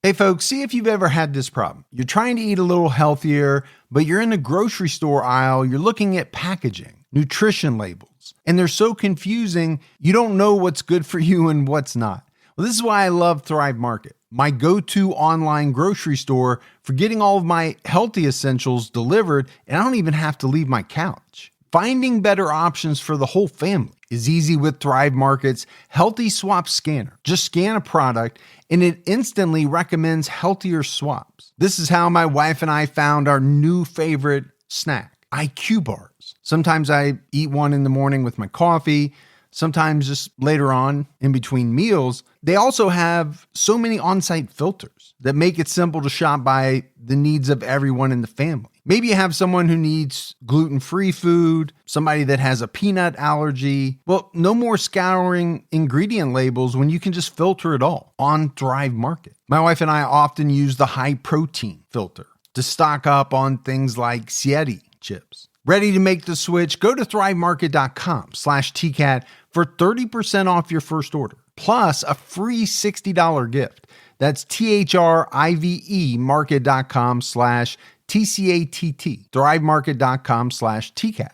Hey folks, see if you've ever had this problem. You're trying to eat a little healthier, but you're in the grocery store aisle, you're looking at packaging, nutrition labels, and they're so confusing, you don't know what's good for you and what's not. Well, this is why I love Thrive Market, my go-to online grocery store for getting all of my healthy essentials delivered, and I don't even have to leave my couch. Finding better options for the whole family is easy with Thrive Market's Healthy Swap Scanner. Just scan a product and it instantly recommends healthier swaps. This is how my wife and I found our new favorite snack, IQ bars. Sometimes I eat one in the morning with my coffee, sometimes just later on in between meals. They also have so many on-site filters that make it simple to shop by the needs of everyone in the family. Maybe you have someone who needs gluten-free food, somebody that has a peanut allergy. Well, no more scouring ingredient labels when you can just filter it all on Thrive Market. My wife and I often use the high protein filter to stock up on things like Sieti chips. Ready to make the switch? Go to thrivemarket.com/TCAT for 30% off your first order, plus a free $60 gift. That's THRIVE market.com/TCATT, thrivemarket.com/TCAT.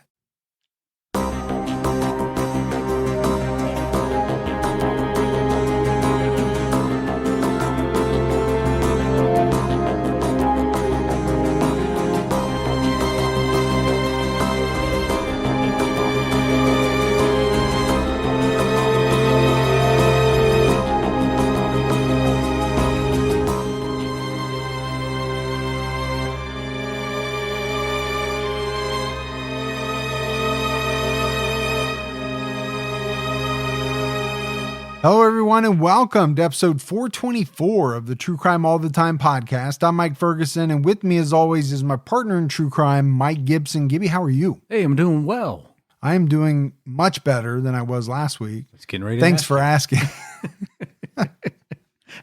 Hello, everyone, and welcome to episode 424 of the True Crime All the Time podcast. I'm Mike Ferguson, and with me, as always, is my partner in true crime, Mike Gibson. Gibby, how are you? Hey, I'm doing well. I am doing much better than I was last week. It's getting ready. Thanks for asking.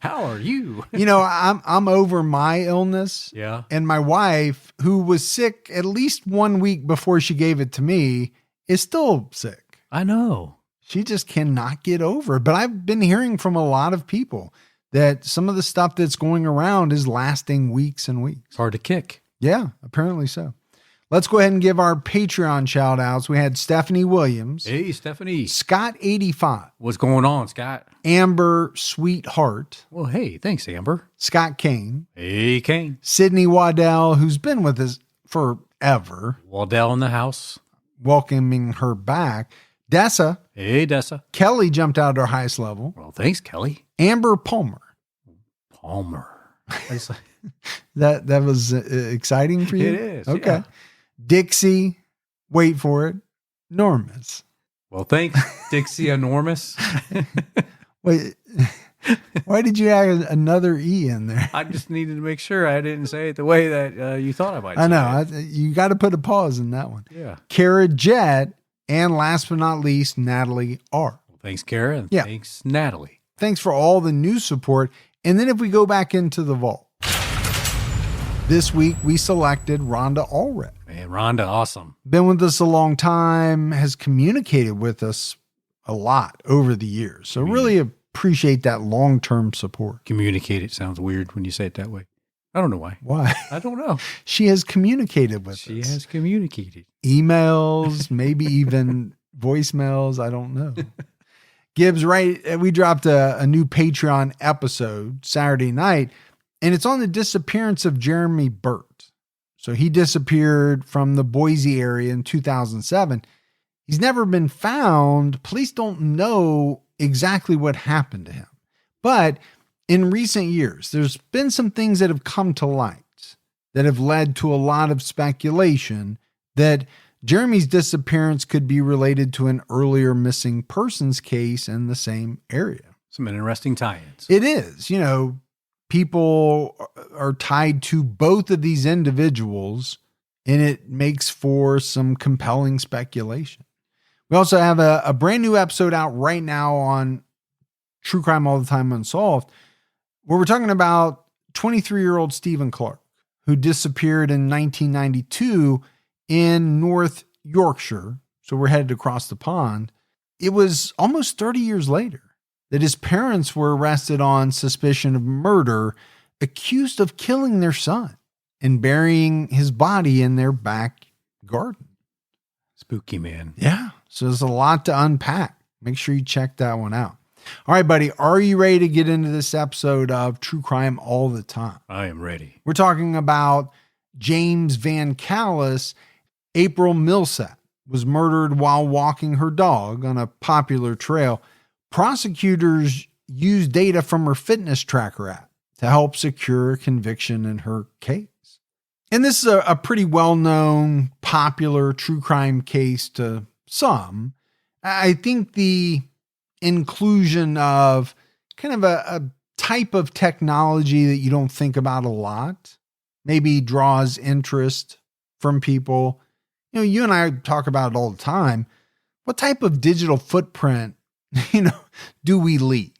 How are you? You know, I'm over my illness. Yeah. And my wife, who was sick at least 1 week before she gave it to me, is still sick. I know. She just cannot get over it. But I've been hearing from a lot of people that some of the stuff that's going around is lasting weeks and weeks. It's hard to kick. Yeah, apparently so. Let's go ahead and give our Patreon shout outs. We had Stephanie Williams. Hey, Stephanie. Scott 85. What's going on, Scott? Amber Sweetheart. Well, hey, thanks, Amber. Scott Kane. Hey, Kane. Sydney Waddell, who's been with us forever. Waddell in the house. Welcoming her back. Dessa. Hey, Dessa. Kelly jumped out at our highest level. Well, thanks, Kelly. Amber Palmer. Palmer. That was exciting for you? It is. Okay. Yeah. Dixie. Wait for it. Normus. Well, thanks, Dixie Enormous. Wait. Why did you add another E in there? I just needed to make sure I didn't say it the way that you thought I might say I know. it. You got to put a pause in that one. Yeah. Kara Jett. And last but not least, Natalie R. Well, thanks, Kara. And Yeah. thanks, Natalie. Thanks for all the new support. And then if we go back into the vault, this week we selected Rhonda Allred. Man, Rhonda, awesome. Been with us a long time, has communicated with us a lot over the years. So really appreciate that long-term support. Communicate. It sounds weird when you say it that way. I don't know why. Why? I don't know. She has communicated with us. She has communicated. Emails, maybe even voicemails. I don't know. Gibbs, right? We dropped a new Patreon episode Saturday night, and it's on the disappearance of Jeremy Burt. So he disappeared from the Boise area in 2007. He's never been found. Police don't know exactly what happened to him. But in recent years, there's been some things that have come to light that have led to a lot of speculation that Jeremy's disappearance could be related to an earlier missing persons case in the same area. Some interesting tie-ins. It is. You know, people are tied to both of these individuals, and it makes for some compelling speculation. We also have a brand new episode out right now on True Crime All the Time Unsolved, where we're talking about 23-year-old Stephen Clark, who disappeared in 1992 in North Yorkshire. So we're headed across the pond. It was almost 30 years later that his parents were arrested on suspicion of murder accused of killing their son and burying his body in their back garden. Spooky, man. Yeah. So there's a lot to unpack. Make sure you check that one out. All right, buddy. Are you ready to get into this episode of True Crime All the Time? I am ready. We're talking about James VanCallis. April Millsap was murdered while walking her dog on a popular trail. Prosecutors used data from her fitness tracker app to help secure a conviction in her case. And this is a pretty well-known, popular true crime case to some. I think the inclusion of kind of a type of technology that you don't think about a lot maybe draws interest from people. You know, you and I talk about it all the time. What type of digital footprint, do we leave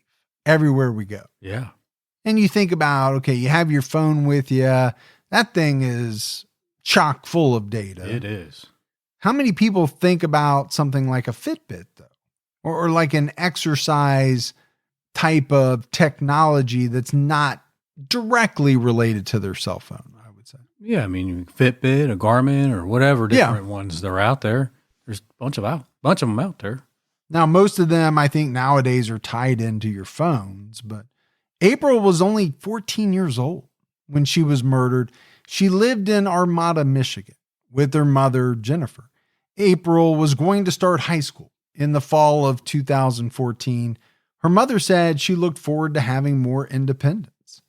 everywhere we go? Yeah. And you think about, okay, you have your phone with you. That thing is chock full of data. It is. How many people think about something like a Fitbit, though? Or like an exercise type of technology that's not directly related to their cell phone, I would say. Yeah, I mean, Fitbit, a Garmin, or whatever different ones that are out there. There's a bunch of them out there. Now, most of them, I think, nowadays are tied into your phones. But April was only 14 years old when she was murdered. She lived in Armada, Michigan, with her mother, Jennifer. April was going to start high school in the fall of 2014. Her mother said she looked forward to having more independence.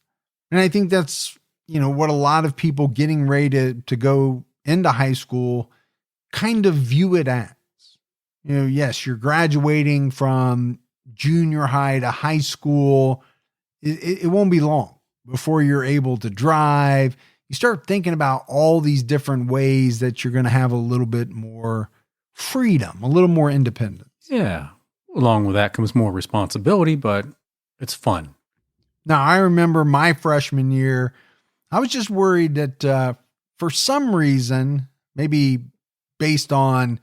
And I think that's, what a lot of people getting ready to go into high school kind of view it as. Yes, you're graduating from junior high to high school. It won't be long before you're able to drive. You start thinking about all these different ways that you're going to have a little bit more freedom, a little more independence. Yeah. Along with that comes more responsibility, but it's fun. Now, I remember my freshman year, I was just worried that for some reason, maybe based on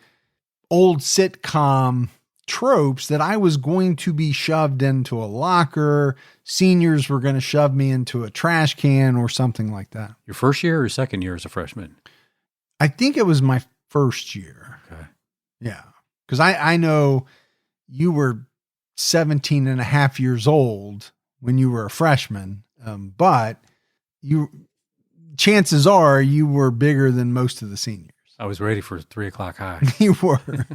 old sitcom tropes, that I was going to be shoved into a locker. Seniors were going to shove me into a trash can or something like that. Your first year or second year as a freshman? I think it was my first year. Okay. Yeah. Because I know you were 17 and a half years old when you were a freshman, but chances are you were bigger than most of the seniors. I was ready for 3 o'clock high. You were.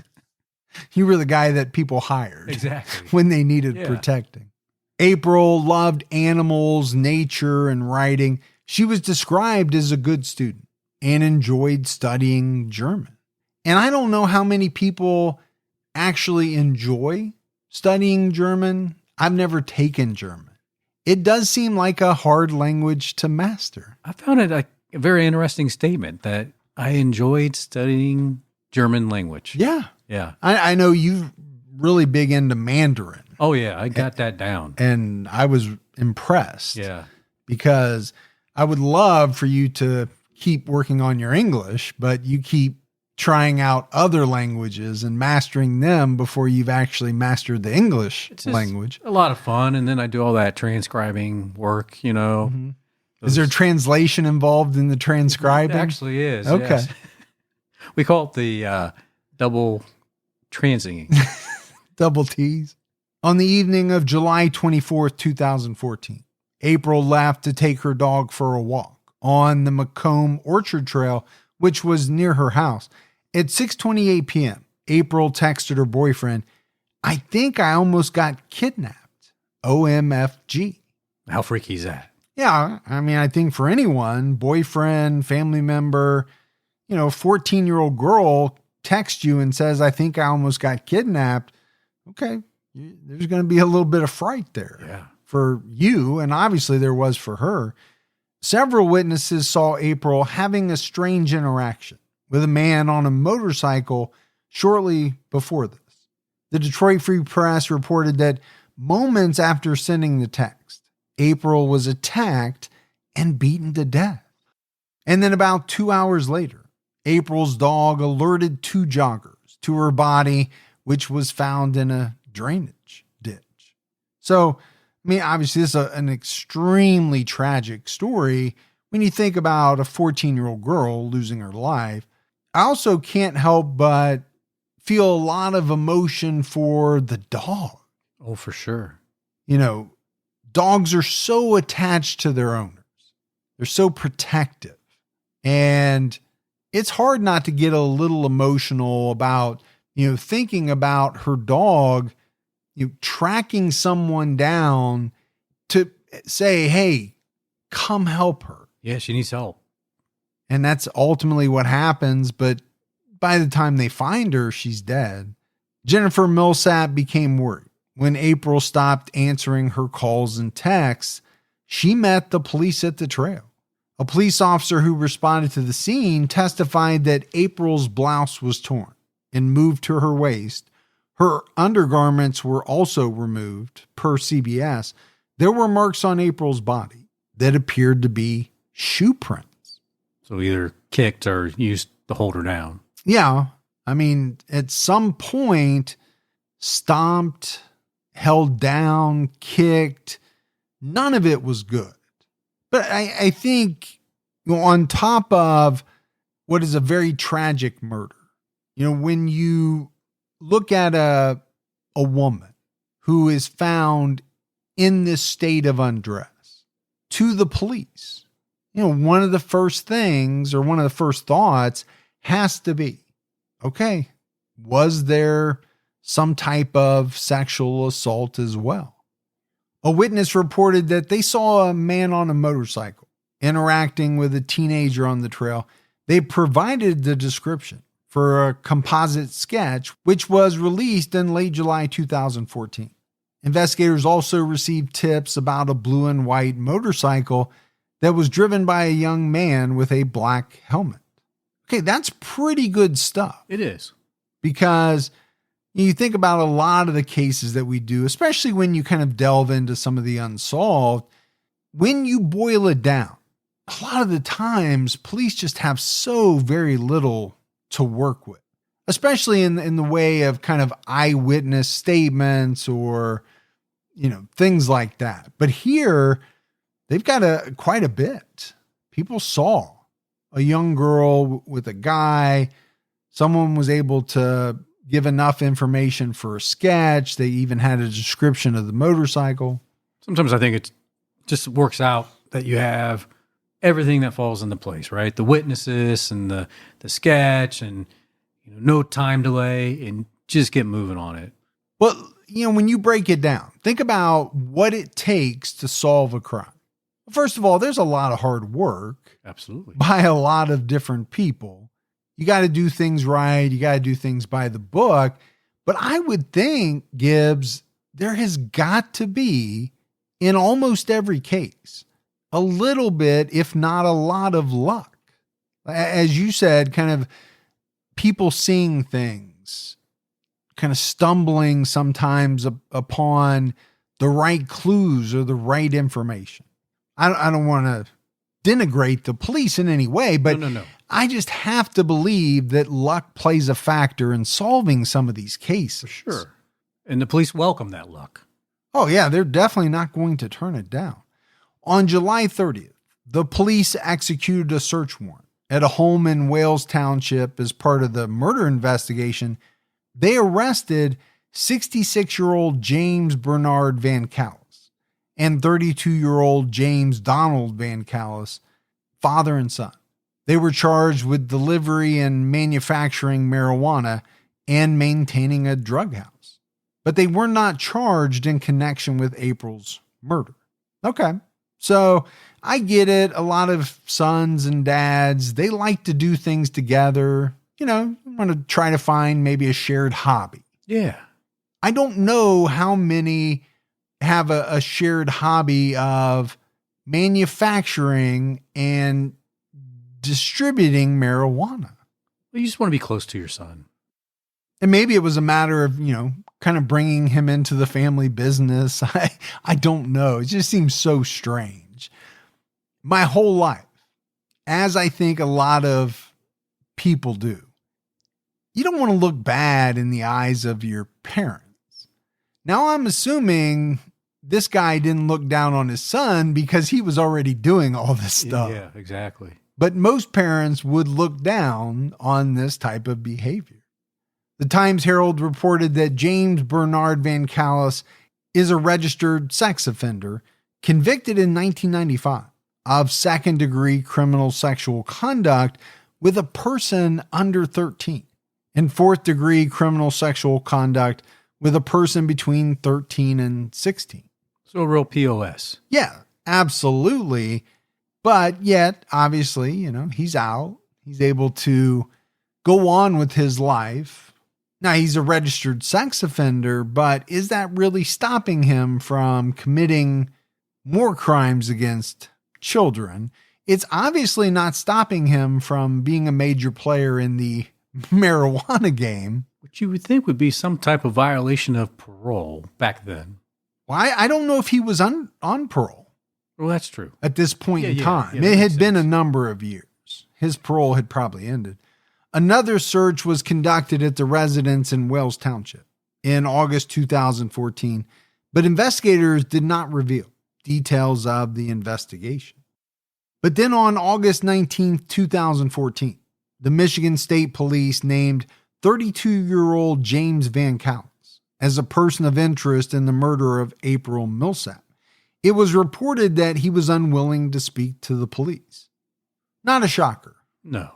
You were the guy that people hired. Exactly. When they needed protecting. April loved animals, nature, and writing. She was described as a good student and enjoyed studying German. And I don't know how many people actually enjoy studying German. I've never taken German. It does seem like a hard language to master. I found it a very interesting statement that I enjoyed studying German language. Yeah. Yeah. I know you really big into Mandarin. Oh, yeah. I got that down. And I was impressed. Yeah. Because I would love for you to keep working on your English, but you keep trying out other languages and mastering them before you've actually mastered the English language. A lot of fun. And then I do all that transcribing work, Mm-hmm. Is there translation involved in the transcribing? It actually is. Okay. Yes. We call it the double transing. Double T's. On the evening of July 24th, 2014, April left to take her dog for a walk on the Macomb Orchard Trail, which was near her house. At 6:28 p.m., April texted her boyfriend, "I think I almost got kidnapped. OMFG." How freaky is that? Yeah, I mean, I think for anyone, boyfriend, family member, 14-year-old girl texts you and says, "I think I almost got kidnapped." Okay, there's going to be a little bit of fright there for you, and obviously there was for her. Several witnesses saw April having a strange interaction with a man on a motorcycle shortly before this. The Detroit Free Press reported that moments after sending the text, April was attacked and beaten to death. And then about 2 hours later, April's dog alerted 2 joggers to her body, which was found in a drainage ditch. So I mean, obviously, this is an extremely tragic story when you think about a 14-year-old girl losing her life. I also can't help but feel a lot of emotion for the dog. Oh, for sure. You know, dogs are so attached to their owners. They're so protective. And it's hard not to get a little emotional about, thinking about her dog, tracking someone down to say, hey, come help her. Yeah, she needs help. And that's ultimately what happens. But by the time they find her, she's dead. Jennifer Millsap became worried. When April stopped answering her calls and texts, she met the police at the trail. A police officer who responded to the scene testified that April's blouse was torn and moved to her waist. Her undergarments were also removed, per CBS. There were marks on April's body that appeared to be shoe prints. So either kicked or used to hold her down. Yeah. I mean, at some point, stomped, held down, kicked. None of it was good. But I think, on top of what is a very tragic murder, when you look at a woman who is found in this state of undress to the police, one of the first things or one of the first thoughts has to be, okay, was there some type of sexual assault as well? A witness reported that they saw a man on a motorcycle interacting with a teenager on the trail. They provided the description for a composite sketch, which was released in late July 2014. Investigators also received tips about a blue and white motorcycle that was driven by a young man with a black helmet. Okay, that's pretty good stuff. It is. Because you think about a lot of the cases that we do, especially when you kind of delve into some of the unsolved, when you boil it down, a lot of the times police just have so very little to work with, especially in the way of kind of eyewitness statements or, things like that. But here they've got quite a bit. People saw a young girl with a guy. Someone was able to give enough information for a sketch. They even had a description of the motorcycle. Sometimes I think it just works out that you have everything that falls into place, right? The witnesses and the sketch and no time delay and just get moving on it. Well, when you break it down, think about what it takes to solve a crime. First of all, there's a lot of hard work. Absolutely. By a lot of different people. You got to do things right. You got to do things by the book. But I would think, Gibbs, there has got to be, in almost every case, a little bit, if not a lot of luck. As you said, kind of people seeing things, kind of stumbling sometimes upon the right clues or the right information. I don't want to denigrate the police in any way, but No. I just have to believe that luck plays a factor in solving some of these cases. For sure. And the police welcome that luck. Oh, yeah, they're definitely not going to turn it down. On July 30th, the police executed a search warrant at a home in Wales Township as part of the murder investigation. They arrested 66-year-old James Bernard VanCallis and 32-year-old James Donald VanCallis, father and son. They were charged with delivery and manufacturing marijuana and maintaining a drug house. But they were not charged in connection with April's murder. Okay, so I get it. A lot of sons and dads, they like to do things together. Want to try to find maybe a shared hobby. Yeah. I don't know how many have a shared hobby of manufacturing and distributing marijuana. Well, you just want to be close to your son. And maybe it was a matter of, kind of bringing him into the family business. I don't know. It just seems so strange. My whole life, as I think a lot of people do, you don't want to look bad in the eyes of your parents. Now, I'm assuming this guy didn't look down on his son because he was already doing all this stuff. Yeah, exactly. But most parents would look down on this type of behavior. The Times-Herald reported that James Bernard VanCallis is a registered sex offender convicted in 1995 of second-degree criminal sexual conduct with a person under 13 and fourth-degree criminal sexual conduct with a person between 13 and 16. So a real POS. Yeah, absolutely. But yet, obviously, he's out. He's able to go on with his life. Now, he's a registered sex offender, but is that really stopping him from committing more crimes against children? It's obviously not stopping him from being a major player in the marijuana game. Which you would think would be some type of violation of parole back then. Well, I don't know if he was on parole. Well, that's true. At this point in time. Yeah, it had been a number of years. His parole had probably ended. Another search was conducted at the residence in Wells Township in August 2014, but investigators did not reveal details of the investigation. But then on August 19, 2014, the Michigan State Police named 32-year-old James VanCallis as a person of interest in the murder of April Millsap. It was reported that he was unwilling to speak to the police. Not a shocker. No.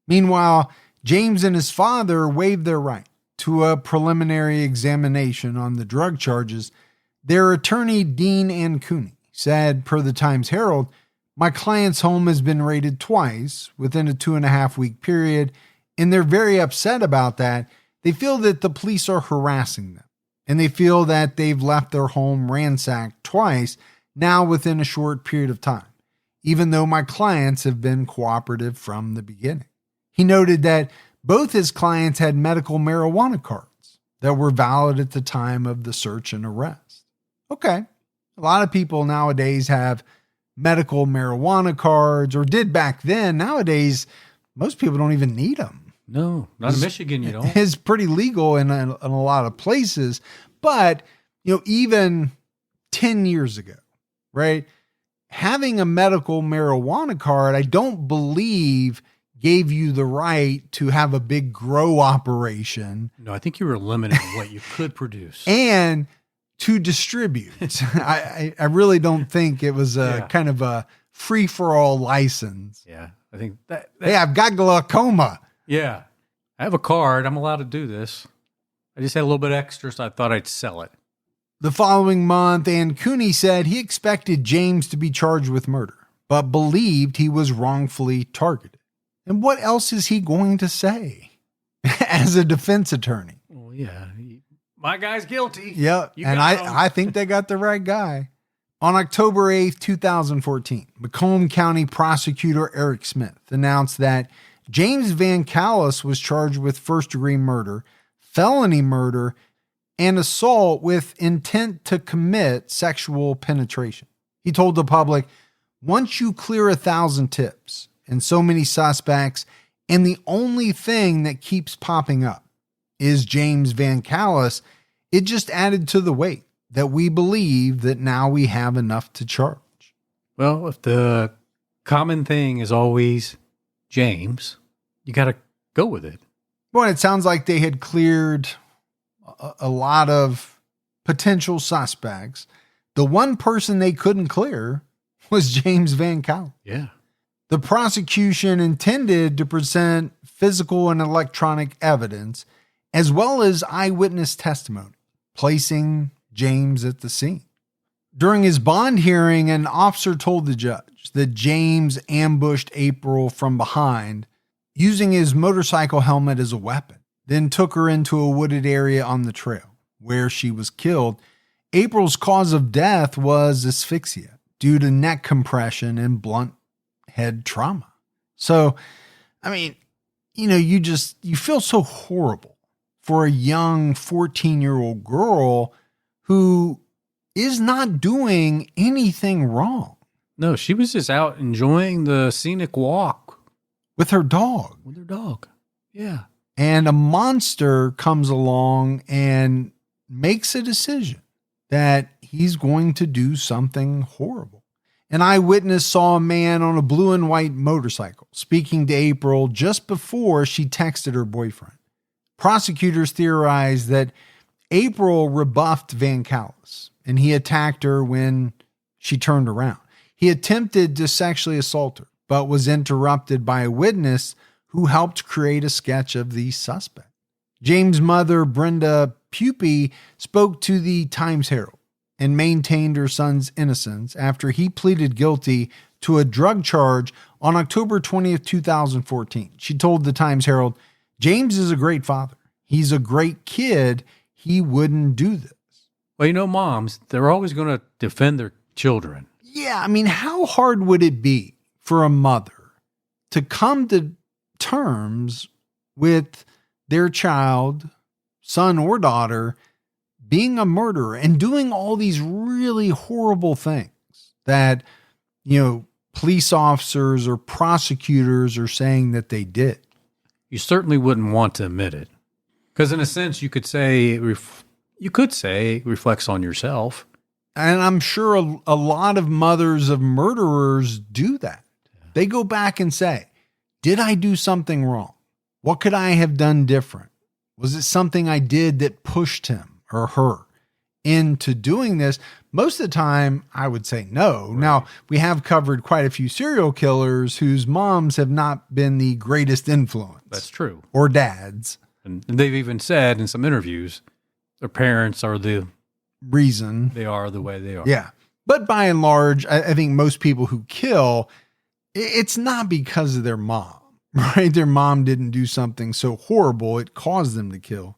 Meanwhile, James and his father waived their right to a preliminary examination on the drug charges. Their attorney, Dean Ancuni, said, per the Times-Herald, "My client's home has been raided twice within a 2.5-week period, and they're very upset about that. They feel that the police are harassing them, and they feel that they've left their home ransacked twice now within a short period of time, even though my clients have been cooperative from the beginning." He noted that both his clients had medical marijuana cards that were valid at the time of the search and arrest. Okay, a lot of people nowadays have medical marijuana cards, or did back then. Nowadays, most people don't even need them. No, not in Michigan, you don't. It's pretty legal in a lot of places. But, even 10 years ago, right, having a medical marijuana card, I don't believe gave you the right to have a big grow operation. No, I think you were limited on what you could produce. And to distribute. I really don't think it was a kind of a free-for-all license. Yeah, I think that Hey, I've got glaucoma. Yeah, I have a card. I'm allowed to do this. I just had a little bit extra, so I thought I'd sell it. The following month, Ancuni said he expected James to be charged with murder, but believed he was wrongfully targeted. And what else is he going to say as a defense attorney? Well, yeah, my guy's guilty. Yeah, and I think they got the right guy. On October 8th, 2014, Macomb County Prosecutor Eric Smith announced that James VanCallis was charged with first-degree murder, felony murder, and assault with intent to commit sexual penetration. He told the public, "Once you clear 1,000 tips and so many suspects, and the only thing that keeps popping up is James VanCallis, it just added to the weight that we believe that now we have enough to charge." Well, if the common thing is always James, you got to go with it. Well, it sounds like they had cleared a lot of potential suspects. The one person they couldn't clear was James VanCallis. Yeah. The prosecution intended to present physical and electronic evidence, as well as eyewitness testimony, placing James at the scene. During his bond hearing, an officer told the judge that James ambushed April from behind, using his motorcycle helmet as a weapon, then took her into a wooded area on the trail where she was killed. April's cause of death was asphyxia due to neck compression and blunt head trauma. So, I mean, you feel so horrible for a young 14-year-old girl who is not doing anything wrong. No, she was just out enjoying the scenic walk with her dog. With her dog. Yeah. And a monster comes along and makes a decision that he's going to do something horrible. An eyewitness saw a man on a blue and white motorcycle speaking to April just before she texted her boyfriend. Prosecutors theorized that April rebuffed VanCallis and he attacked her when she turned around. He attempted to sexually assault her, but was interrupted by a witness who helped create a sketch of the suspect. James' mother, Brenda Pupi, spoke to the Times-Herald and maintained her son's innocence after he pleaded guilty to a drug charge on October 20th, 2014. She told the Times-Herald, "James is a great father. He's a great kid. He wouldn't do this." Well, moms, they're always going to defend their children. Yeah, I mean, how hard would it be for a mother to come to terms with their child, son or daughter, being a murderer and doing all these really horrible things that, police officers or prosecutors are saying that they did? You certainly wouldn't want to admit it. Because in a sense, you could say it reflects on yourself. And I'm sure a lot of mothers of murderers do that. They go back and say, did I do something wrong? What could I have done different? Was it something I did that pushed him or her into doing this? Most of the time, I would say no. Right. Now, we have covered quite a few serial killers whose moms have not been the greatest influence. That's true. Or dads. And they've even said in some interviews, their parents are the reason they are the way they are. Yeah. But by and large, I think most people who kill, it's not because of their mom, right? Their mom didn't do something so horrible it caused them to kill.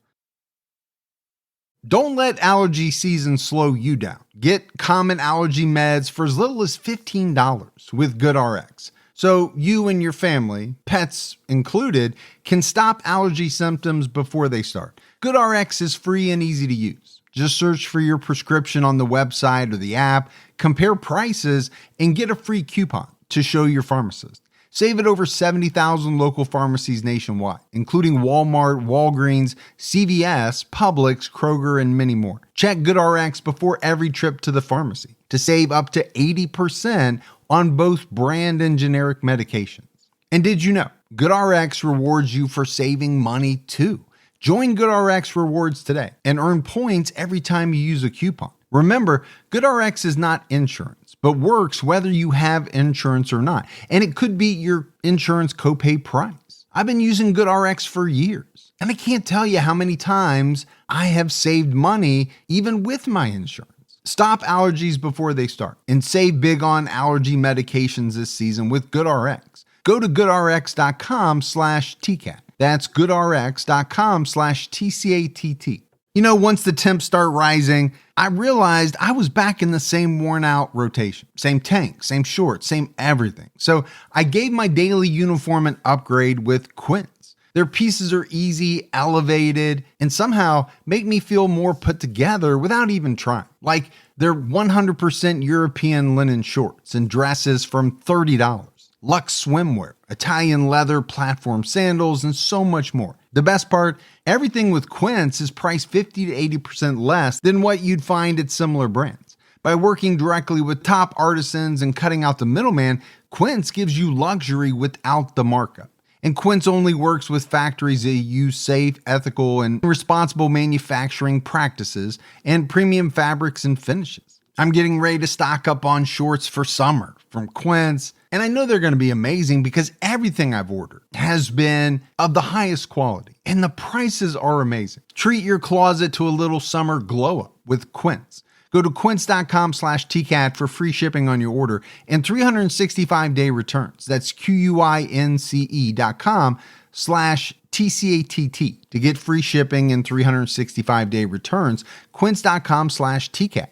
Don't let allergy season slow you down. Get common allergy meds for as little as $15 with GoodRx. So you and your family, pets included, can stop allergy symptoms before they start. GoodRx is free and easy to use. Just search for your prescription on the website or the app, compare prices, and get a free coupon to show your pharmacist. Save at over 70,000 local pharmacies nationwide, including Walmart, Walgreens, CVS, Publix, Kroger, and many more. Check GoodRx before every trip to the pharmacy to save up to 80% on both brand and generic medications. And did you know GoodRx rewards you for saving money too? Join GoodRx Rewards today and earn points every time you use a coupon. Remember, GoodRx is not insurance, but works whether you have insurance or not. And it could be your insurance copay price. I've been using GoodRx for years, and I can't tell you how many times I have saved money even with my insurance. Stop allergies before they start and save big on allergy medications this season with GoodRx. Go to goodrx.com/TCAT. That's goodrx.com/TCATT. Once the temps start rising, I realized I was back in the same worn out rotation. Same tank, same shorts, same everything. So I gave my daily uniform an upgrade with Quince. Their pieces are easy, elevated, and somehow make me feel more put together without even trying. Like their 100% European linen shorts and dresses from $30. Luxe swimwear, Italian leather platform sandals, and so much more. The best part, everything with Quince is priced 50 to 80% less than what you'd find at similar brands. By working directly with top artisans and cutting out the middleman, Quince gives you luxury without the markup. And Quince only works with factories that use safe, ethical, and responsible manufacturing practices and premium fabrics and finishes. I'm getting ready to stock up on shorts for summer from Quince, and I know they're going to be amazing because everything I've ordered has been of the highest quality, and the prices are amazing. Treat your closet to a little summer glow up with Quince. Go to quince.com/TCAT for free shipping on your order and 365-day returns. That's QUINCE.com/TCATT to get free shipping and 365-day returns. Quince.com/TCAT.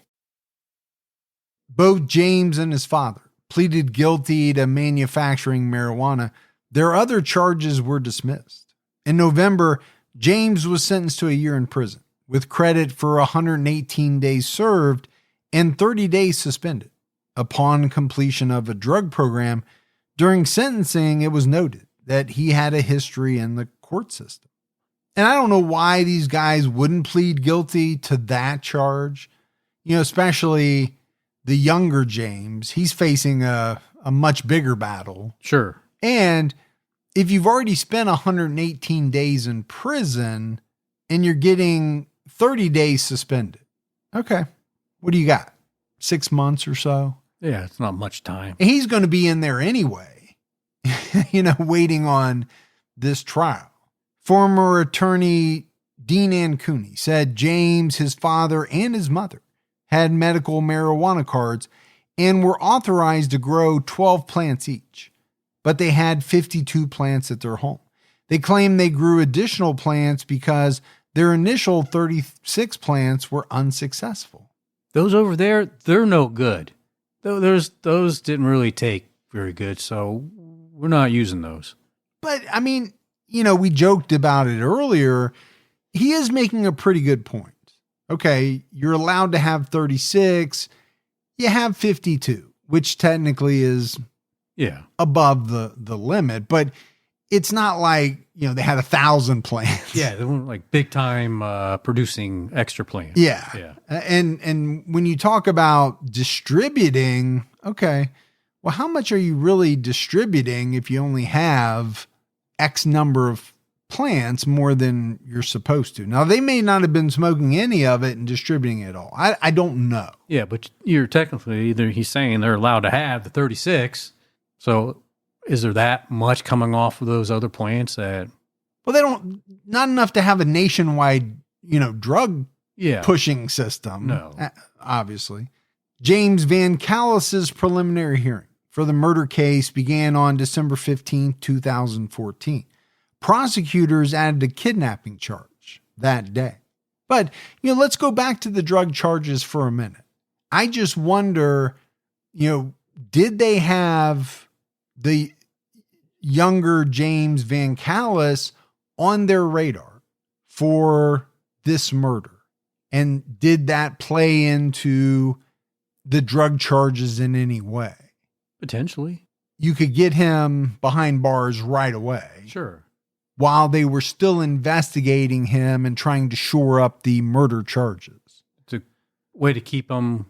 Both James and his father pleaded guilty to manufacturing marijuana. Their other charges were dismissed. In November, James was sentenced to a year in prison, with credit for 118 days served and 30 days suspended. Upon completion of a drug program, during sentencing, it was noted that he had a history in the court system. And I don't know why these guys wouldn't plead guilty to that charge. especially the younger James, he's facing a much bigger battle. Sure. And if you've already spent 118 days in prison and you're getting 30 days suspended, okay, what do you got? 6 months or so? Yeah, it's not much time. And he's going to be in there anyway, waiting on this trial. Former attorney Dean Ancuni said James, his father, and his mother had medical marijuana cards and were authorized to grow 12 plants each, but they had 52 plants at their home. They claim they grew additional plants because their initial 36 plants were unsuccessful. Those over there, they're no good. Those didn't really take very good, so we're not using those. But, I mean, we joked about it earlier. He is making a pretty good point. Okay, you're allowed to have 36. You have 52, which technically is above the limit. But it's not like, they had 1,000 plants. Yeah, they weren't like big time producing extra plants. Yeah. And when you talk about distributing, okay, well, how much are you really distributing if you only have X number of plants more than you're supposed to? Now, they may not have been smoking any of it and distributing it all. I don't know. Yeah, but you're technically he's saying they're allowed to have the 36. So is there that much coming off of those other plants that? Well, not enough to have a nationwide, drug pushing system. No. Obviously. James VanCallis' preliminary hearing for the murder case began on December 15, 2014. Prosecutors added a kidnapping charge that day. But, let's go back to the drug charges for a minute. I just wonder, did they have the younger James VanCallis on their radar for this murder? And did that play into the drug charges in any way? Potentially. You could get him behind bars right away. Sure. While they were still investigating him and trying to shore up the murder charges. It's a way to keep him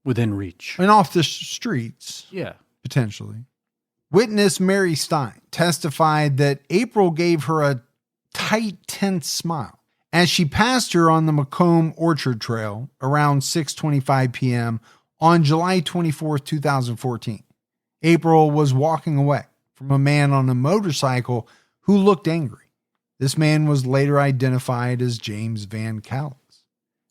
within reach. And off the streets. Yeah. Potentially. Witness Mary Stein testified that April gave her a tight, tense smile as she passed her on the Macomb Orchard Trail around 6:25 p.m. on July 24, 2014. April was walking away from a man on a motorcycle who looked angry. This man was later identified as James VanCallis.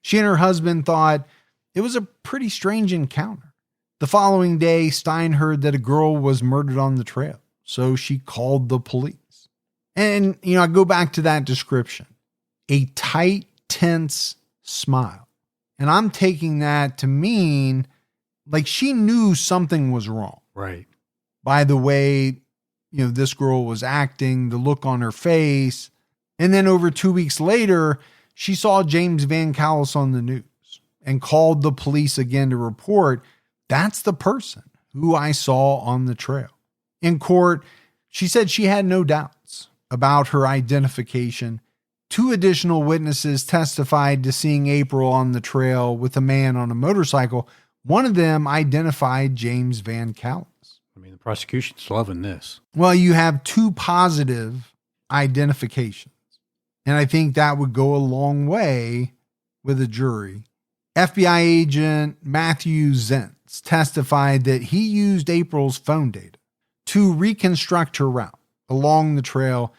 She and her husband thought it was a pretty strange encounter. The following day, Stein heard that a girl was murdered on the trail, so she called the police. And, I go back to that description. A tight, tense smile. And I'm taking that to mean like she knew something was wrong. Right. By the way, this girl was acting, the look on her face. And then over 2 weeks later, she saw James VanCallis on the news and called the police again to report, that's the person who I saw on the trail. In court, she said she had no doubts about her identification. 2 additional witnesses testified to seeing April on the trail with a man on a motorcycle. One of them identified James VanCallis. I mean, the prosecution's loving this. Well, you have 2 positive identifications. And I think that would go a long way with a jury. FBI agent Matthew Zentz testified that he used April's phone data to reconstruct her route along the trail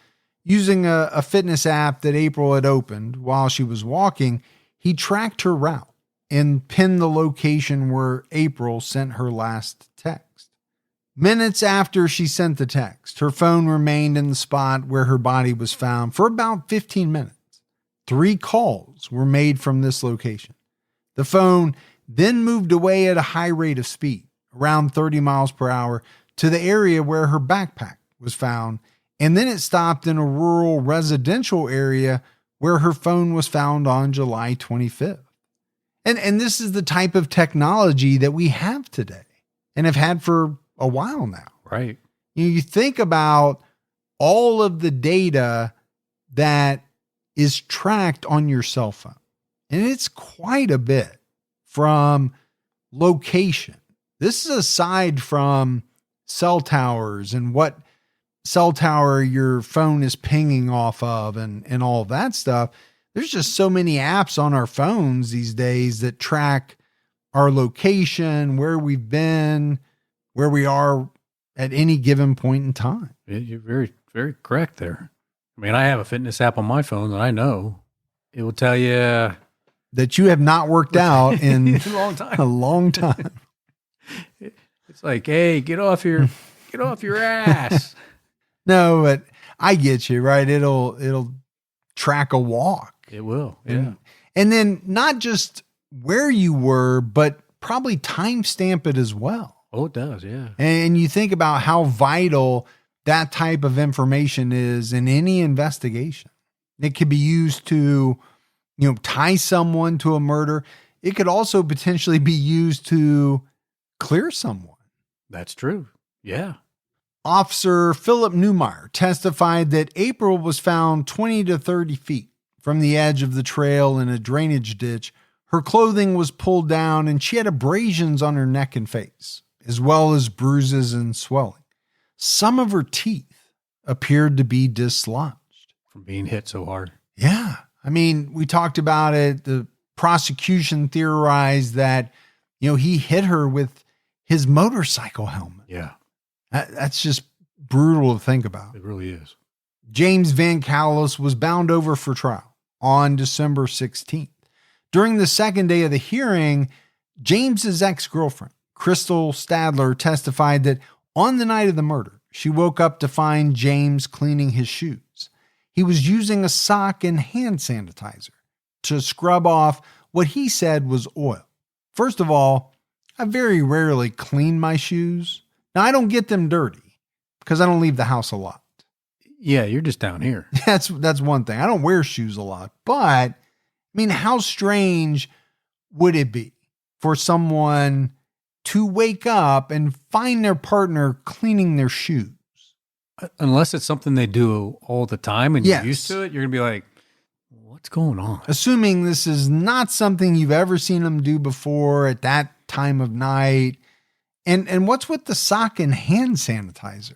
using a fitness app that April had opened while she was walking. He tracked her route and pinned the location where April sent her last text. Minutes after she sent the text, her phone remained in the spot where her body was found for about 15 minutes. 3 calls were made from this location. The phone then moved away at a high rate of speed, around 30 miles per hour, to the area where her backpack was found, and then it stopped in a rural residential area where her phone was found on July 25th. And this is the type of technology that we have today and have had for a while now. Right. You think about all of the data that is tracked on your cell phone, and it's quite a bit from location. This is aside from cell towers and what cell tower your phone is pinging off of and all of that stuff. There's just so many apps on our phones these days that track our location, where we've been, where we are at any given point in time. You're very, very correct there. I mean, I have a fitness app on my phone that I know. It will tell you that you have not worked out in a long time. A long time. It's like, hey, get off your ass. No, but I get you, right? It'll track a walk. It will. Yeah. And then not just where you were, but probably timestamp it as well. Oh, it does. Yeah. And you think about how vital that type of information is in any investigation. It could be used to, tie someone to a murder. It could also potentially be used to clear someone. That's true. Yeah. Officer Philip Newmeyer testified that April was found 20 to 30 feet from the edge of the trail in a drainage ditch. Her clothing was pulled down and she had abrasions on her neck and face, as well as bruises and swelling. Some of her teeth appeared to be dislodged. From being hit so hard. Yeah. I mean, we talked about it. The prosecution theorized that, he hit her with his motorcycle helmet. Yeah. That's just brutal to think about. It really is. James VanCallis was bound over for trial on December 16th. During the second day of the hearing, James's ex-girlfriend, Crystal Stadler, testified that on the night of the murder, she woke up to find James cleaning his shoes. He was using a sock and hand sanitizer to scrub off what he said was oil. First of all, I very rarely clean my shoes. Now, I don't get them dirty because I don't leave the house a lot. Yeah, you're just down here. That's one thing. I don't wear shoes a lot, but how strange would it be for someone to wake up and find their partner cleaning their shoes? Unless it's something they do all the time and Yes. you're used to it, you're going to be like, what's going on? Assuming this is not something you've ever seen them do before at that time of night. And what's with the sock and hand sanitizer?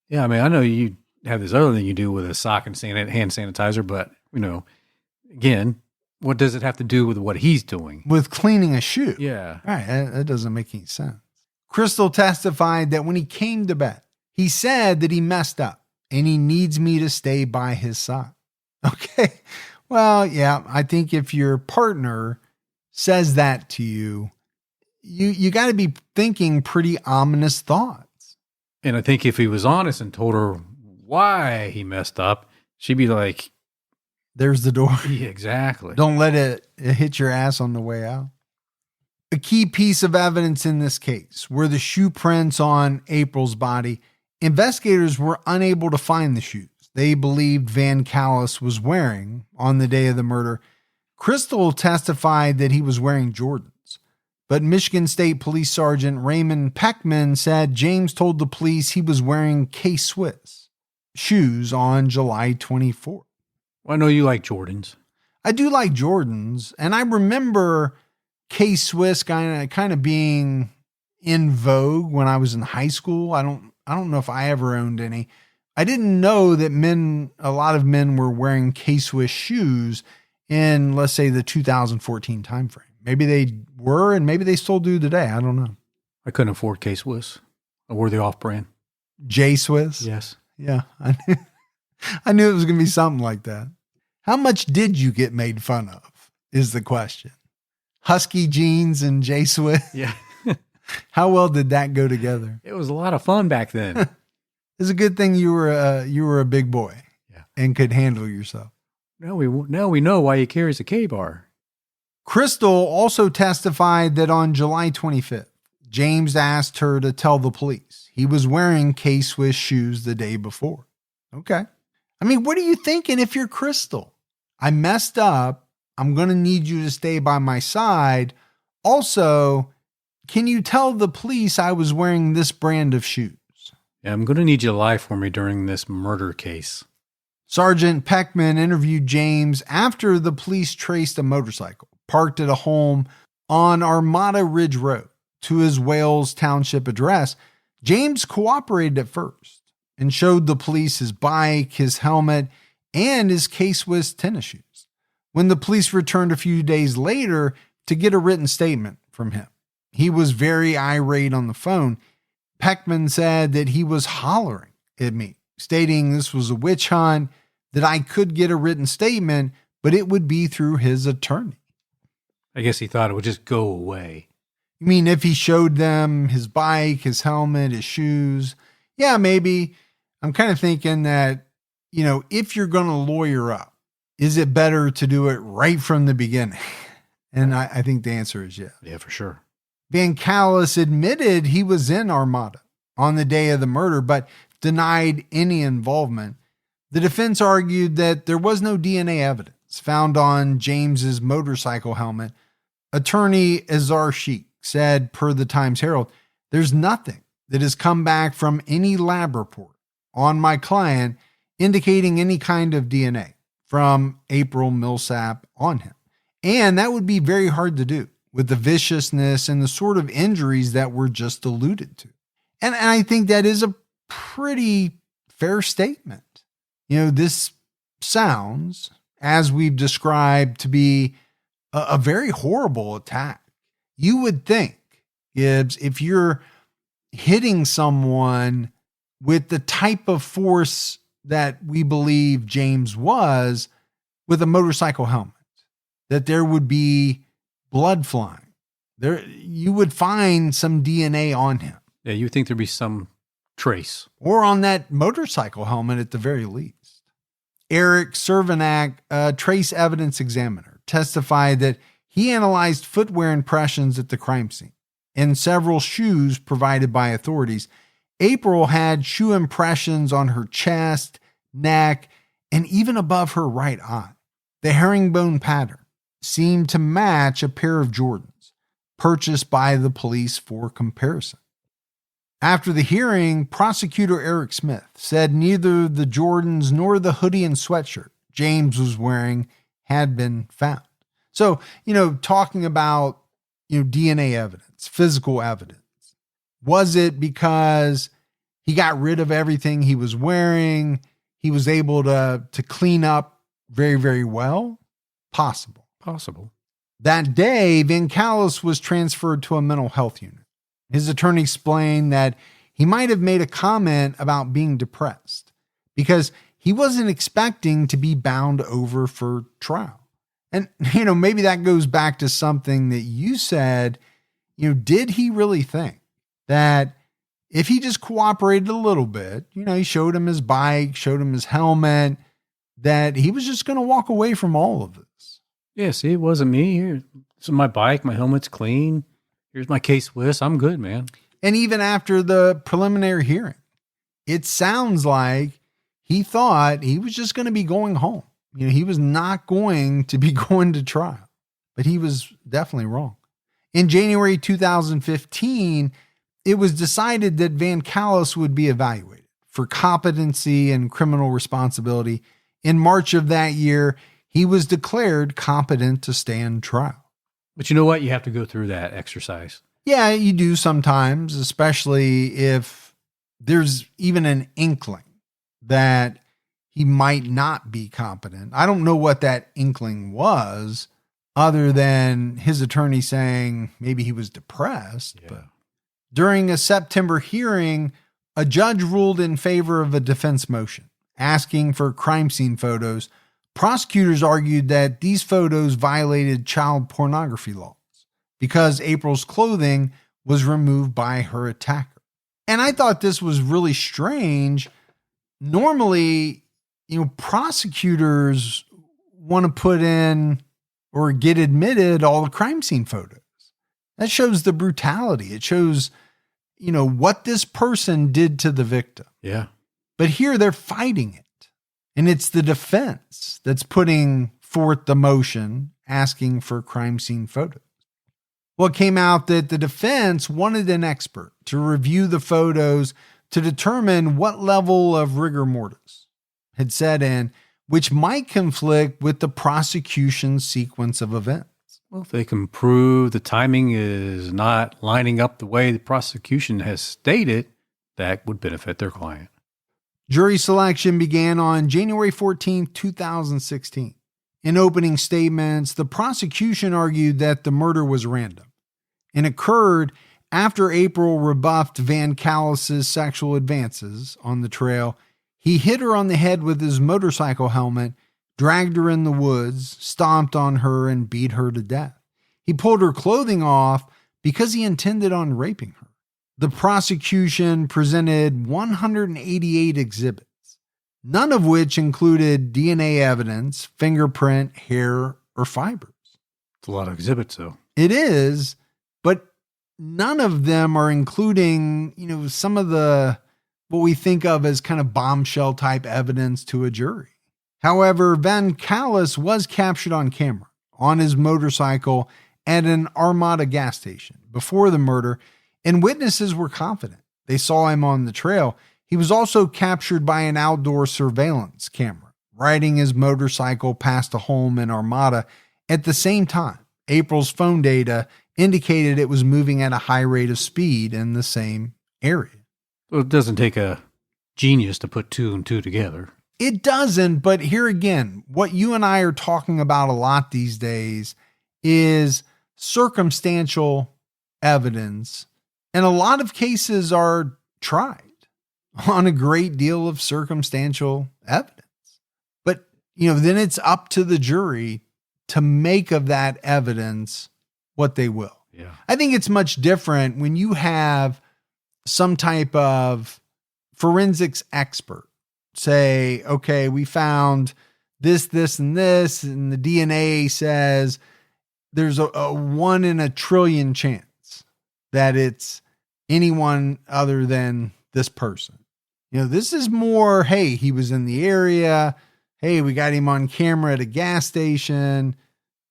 Yeah, I know you have this other thing you do with a sock and hand sanitizer, but, again, what does it have to do with what he's doing? With cleaning a shoe. Yeah. Right. That doesn't make any sense. Crystal testified that when he came to bed, he said that he messed up and he needs me to stay by his side. Okay. Well, yeah, I think if your partner says that to you, you got to be thinking pretty ominous thoughts. And I think if he was honest and told her why he messed up, she'd be like, there's the door. Yeah, exactly. Don't let it hit your ass on the way out. A key piece of evidence in this case were the shoe prints on April's body. Investigators were unable to find the shoes they believed VanCallis was wearing on the day of the murder. Crystal testified that he was wearing Jordans, but Michigan State Police Sergeant Raymond Peckman said James told the police he was wearing K-Swiss shoes on July 24th. Well, I know you like Jordans. I do like Jordans, and I remember K-Swiss kind of being in vogue when I was in high school. I don't know if I ever owned any. I didn't know that a lot of men were wearing K-Swiss shoes in, let's say, the 2014 timeframe. Maybe they were, and maybe they still do today. I don't know. I couldn't afford K-Swiss. I wore the off-brand. J-Swiss? Yes. Yeah. I knew it was going to be something like that. How much did you get made fun of is the question. Husky jeans and J-Swiss? Yeah. How well did that go together? It was a lot of fun back then. It's a good thing you were a big boy, yeah, and could handle yourself. Now we know why he carries a K-bar. Crystal also testified that on July 25th, James asked her to tell the police he was wearing K-Swiss shoes the day before. Okay. What are you thinking if you're Crystal? I messed up. I'm going to need you to stay by my side. Also, can you tell the police I was wearing this brand of shoes? Yeah, I'm going to need you to lie for me during this murder case. Sergeant Peckman interviewed James after the police traced a motorcycle parked at a home On Armada Ridge Road to his Wales Township address, James cooperated at first and showed the police his bike, his helmet, and his K-Swiss tennis shoes. When the police returned a few days later to get a written statement from him, he was very irate on the phone. Peckman said that he was hollering at me, stating this was a witch hunt, that I could get a written statement, but it would be through his attorney. I guess he thought it would just go away. You mean if he showed them his bike, his helmet, his shoes? Yeah, maybe. I'm kind of thinking that, if you're going to lawyer up, is it better to do it right from the beginning? And I think the answer is yes. Yeah, for sure. VanCallis admitted he was in Armada on the day of the murder, but denied any involvement. The defense argued that there was no DNA evidence found on James's motorcycle helmet. Attorney Azar Sheikh said, per the Times Herald, there's nothing that has come back from any lab report on my client indicating any kind of DNA from April Millsap on him. And that would be very hard to do with the viciousness and the sort of injuries that were just alluded to. And I think that is a pretty fair statement. This sounds, as we've described, to be a very horrible attack. You would think, Gibbs, if you're hitting someone with the type of force that we believe James was with a motorcycle helmet, that there would be blood flying. You would find some DNA on him. Yeah, you would think there'd be some trace. Or on that motorcycle helmet at the very least. Eric Cervenak, a trace evidence examiner, testified that he analyzed footwear impressions at the crime scene and several shoes provided by authorities. April had shoe impressions on her chest, neck, and even above her right eye. The herringbone pattern seemed to match a pair of Jordans purchased by the police for comparison. After the hearing, prosecutor Eric Smith said neither the Jordans nor the hoodie and sweatshirt James was wearing had been found. So, talking about, DNA evidence, physical evidence, was it because he got rid of everything he was wearing? He was able to clean up very, very well? Possible. That day, VanCallis was transferred to a mental health unit. His attorney explained that he might have made a comment about being depressed because he wasn't expecting to be bound over for trial. And, maybe that goes back to something that you said, did he really think that if he just cooperated a little bit, he showed him his bike, showed him his helmet, that he was just going to walk away from all of this? Yeah, see, it wasn't me. Here, this is my bike. My helmet's clean. Here's my K-Swiss. I'm good, man. And even after the preliminary hearing, it sounds like he thought he was just going to be going home. He was not going to be going to trial, but he was definitely wrong. In January 2015, it was decided that VanCallis would be evaluated for competency and criminal responsibility. In March of that year, he was declared competent to stand trial. But you know what? You have to go through that exercise. Yeah, you do sometimes, especially if there's even an inkling that he might not be competent. I don't know what that inkling was other than his attorney saying maybe he was depressed. Yeah. But during a September hearing, a judge ruled in favor of a defense motion asking for crime scene photos. Prosecutors argued that these photos violated child pornography laws because April's clothing was removed by her attacker. And I thought this was really strange. Normally, prosecutors want to put in or get admitted all the crime scene photos. That shows the brutality. It shows, what this person did to the victim. Yeah. But here they're fighting it. And it's the defense that's putting forth the motion asking for crime scene photos. Well, it came out that the defense wanted an expert to review the photos to determine what level of rigor mortis had set in, which might conflict with the prosecution's sequence of events. Well, if they can prove the timing is not lining up the way the prosecution has stated, that would benefit their client. Jury selection began on January 14, 2016. In opening statements, the prosecution argued that the murder was random and occurred after April rebuffed VanCallis' sexual advances on the trail. He hit her on the head with his motorcycle helmet, dragged her in the woods, stomped on her, and beat her to death. He pulled her clothing off because he intended on raping her. The prosecution presented 188 exhibits, none of which included DNA evidence, fingerprint, hair, or fibers. It's a lot of exhibits, though. It is, but none of them are including, some of what we think of as kind of bombshell type evidence to a jury. However, VanCallis was captured on camera on his motorcycle at an Armada gas station before the murder, and witnesses were confident. They saw him on the trail. He was also captured by an outdoor surveillance camera, riding his motorcycle past a home in Armada at the same time. April's phone data indicated it was moving at a high rate of speed in the same area. Well, it doesn't take a genius to put two and two together. It doesn't, but here again, what you and I are talking about a lot these days is circumstantial evidence, and a lot of cases are tried on a great deal of circumstantial evidence. But, then it's up to the jury to make of that evidence what they will. Yeah. I think it's much different when you have some type of forensics expert say, okay, we found this, and this, and the DNA says there's a 1 in a trillion chance that it's anyone other than this person. This is more, hey, he was in the area. Hey, we got him on camera at a gas station.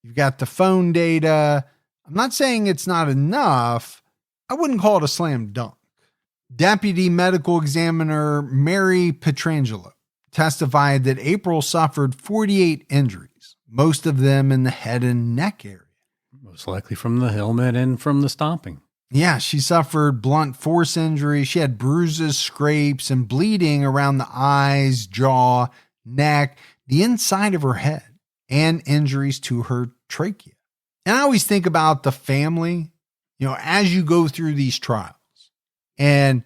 You've got the phone data. I'm not saying it's not enough. I wouldn't call it a slam dunk. Deputy Medical Examiner Mary Petrangelo testified that April suffered 48 injuries, most of them in the head and neck area. Most likely from the helmet and from the stomping. Yeah, she suffered blunt force injuries. She had bruises, scrapes, and bleeding around the eyes, jaw, neck, the inside of her head, and injuries to her trachea. And I always think about the family, as you go through these trials. And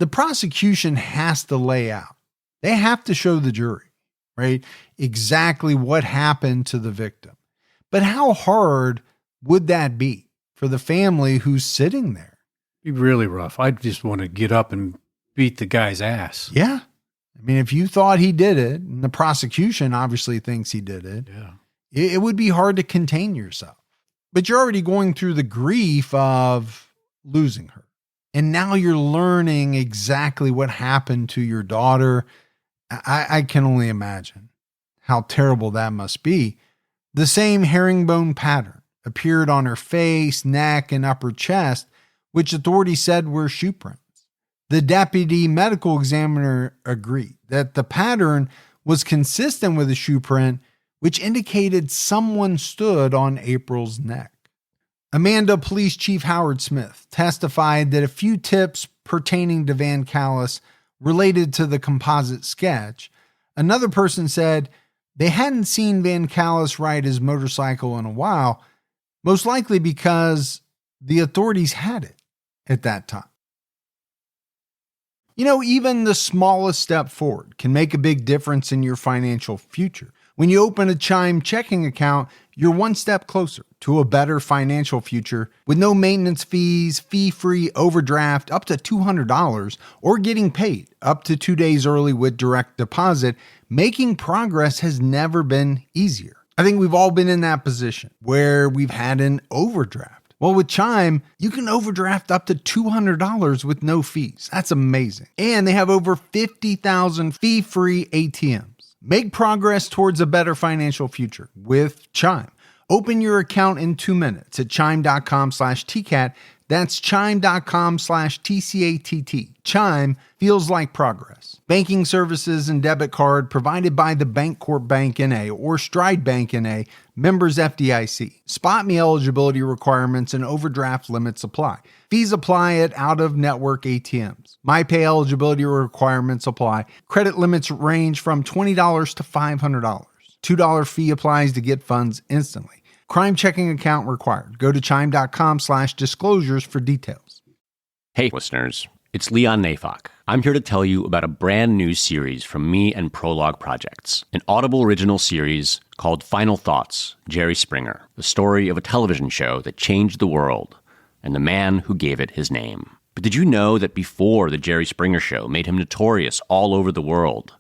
the prosecution has to lay out, they have to show the jury, right, exactly what happened to the victim. But how hard would that be for the family who's sitting there? It'd be really rough. I'd just want to get up and beat the guy's ass. Yeah. I mean, if you thought he did it, and the prosecution obviously thinks he did it, yeah, it would be hard to contain yourself. But you're already going through the grief of losing her. And now you're learning exactly what happened to your daughter. I can only imagine how terrible that must be. The same herringbone pattern appeared on her face, neck, and upper chest, which authorities said were shoe prints. The deputy medical examiner agreed that the pattern was consistent with a shoe print, which indicated someone stood on April's neck. Amanda Police Chief Howard Smith testified that a few tips pertaining to VanCallis related to the composite sketch. Another person said they hadn't seen VanCallis ride his motorcycle in a while, most likely because the authorities had it at that time. Even the smallest step forward can make a big difference in your financial future. When you open a Chime checking account, you're one step closer to a better financial future with no maintenance fees, fee-free overdraft up to $200, or getting paid up to 2 days early with direct deposit. Making progress has never been easier. I think we've all been in that position where we've had an overdraft. Well, with Chime, you can overdraft up to $200 with no fees. That's amazing. And they have over 50,000 fee-free ATMs. Make progress towards a better financial future with Chime. Open your account in 2 minutes at chime.com/TCAT. That's chime.com/TCATT. Chime feels like progress. Banking services and debit card provided by the Bancorp Bank N.A. or Stride Bank N.A., members FDIC. Spot me eligibility requirements and overdraft limits apply. Fees apply at out-of-network ATMs. MyPay eligibility requirements apply. Credit limits range from $20 to $500. $2 fee applies to get funds instantly. Crime checking account required. Go to chime.com/disclosures for details. Hey, listeners. It's Leon Nafok. I'm here to tell you about a brand new series from me and Prologue Projects, an Audible original series called Final Thoughts, Jerry Springer, the story of a television show that changed the world and the man who gave it his name. But did you know that before the Jerry Springer Show made him notorious all over the world,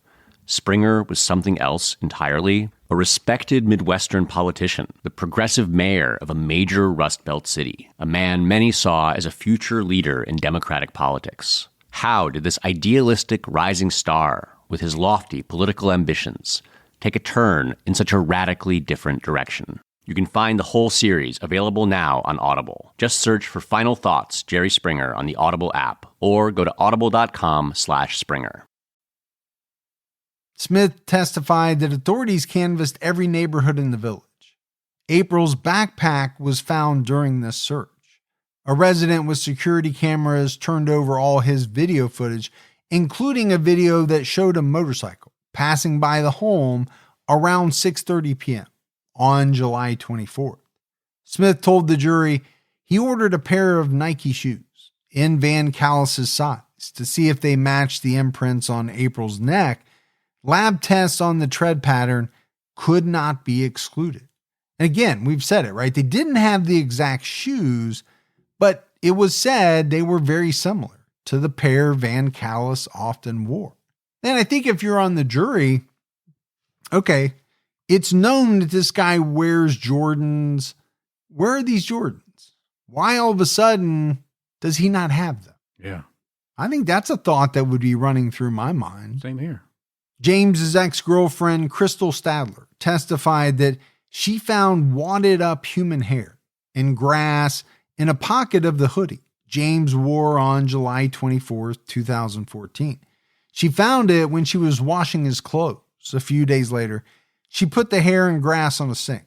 Springer was something else entirely? A respected Midwestern politician, the progressive mayor of a major Rust Belt city, a man many saw as a future leader in Democratic politics. How did this idealistic rising star, with his lofty political ambitions, take a turn in such a radically different direction? You can find the whole series available now on Audible. Just search for Final Thoughts, Jerry Springer on the Audible app, or go to audible.com/Springer. Smith testified that authorities canvassed every neighborhood in the village. April's backpack was found during this search. A resident with security cameras turned over all his video footage, including a video that showed a motorcycle passing by the home around 6:30 p.m. on July 24th. Smith told the jury he ordered a pair of Nike shoes in VanCallis' size to see if they matched the imprints on April's neck. Lab tests on the tread pattern could not be excluded. And again, we've said it, right? They didn't have the exact shoes, but it was said they were very similar to the pair VanCallis often wore. And I think if you're on the jury, okay, it's known that this guy wears Jordans. Where are these Jordans? Why all of a sudden does he not have them? Yeah. I think that's a thought that would be running through my mind. Same here. James's ex-girlfriend, Crystal Stadler, testified that she found wadded up human hair and grass in a pocket of the hoodie James wore on July 24th, 2014. She found it when she was washing his clothes. A few days later, she put the hair and grass on a sink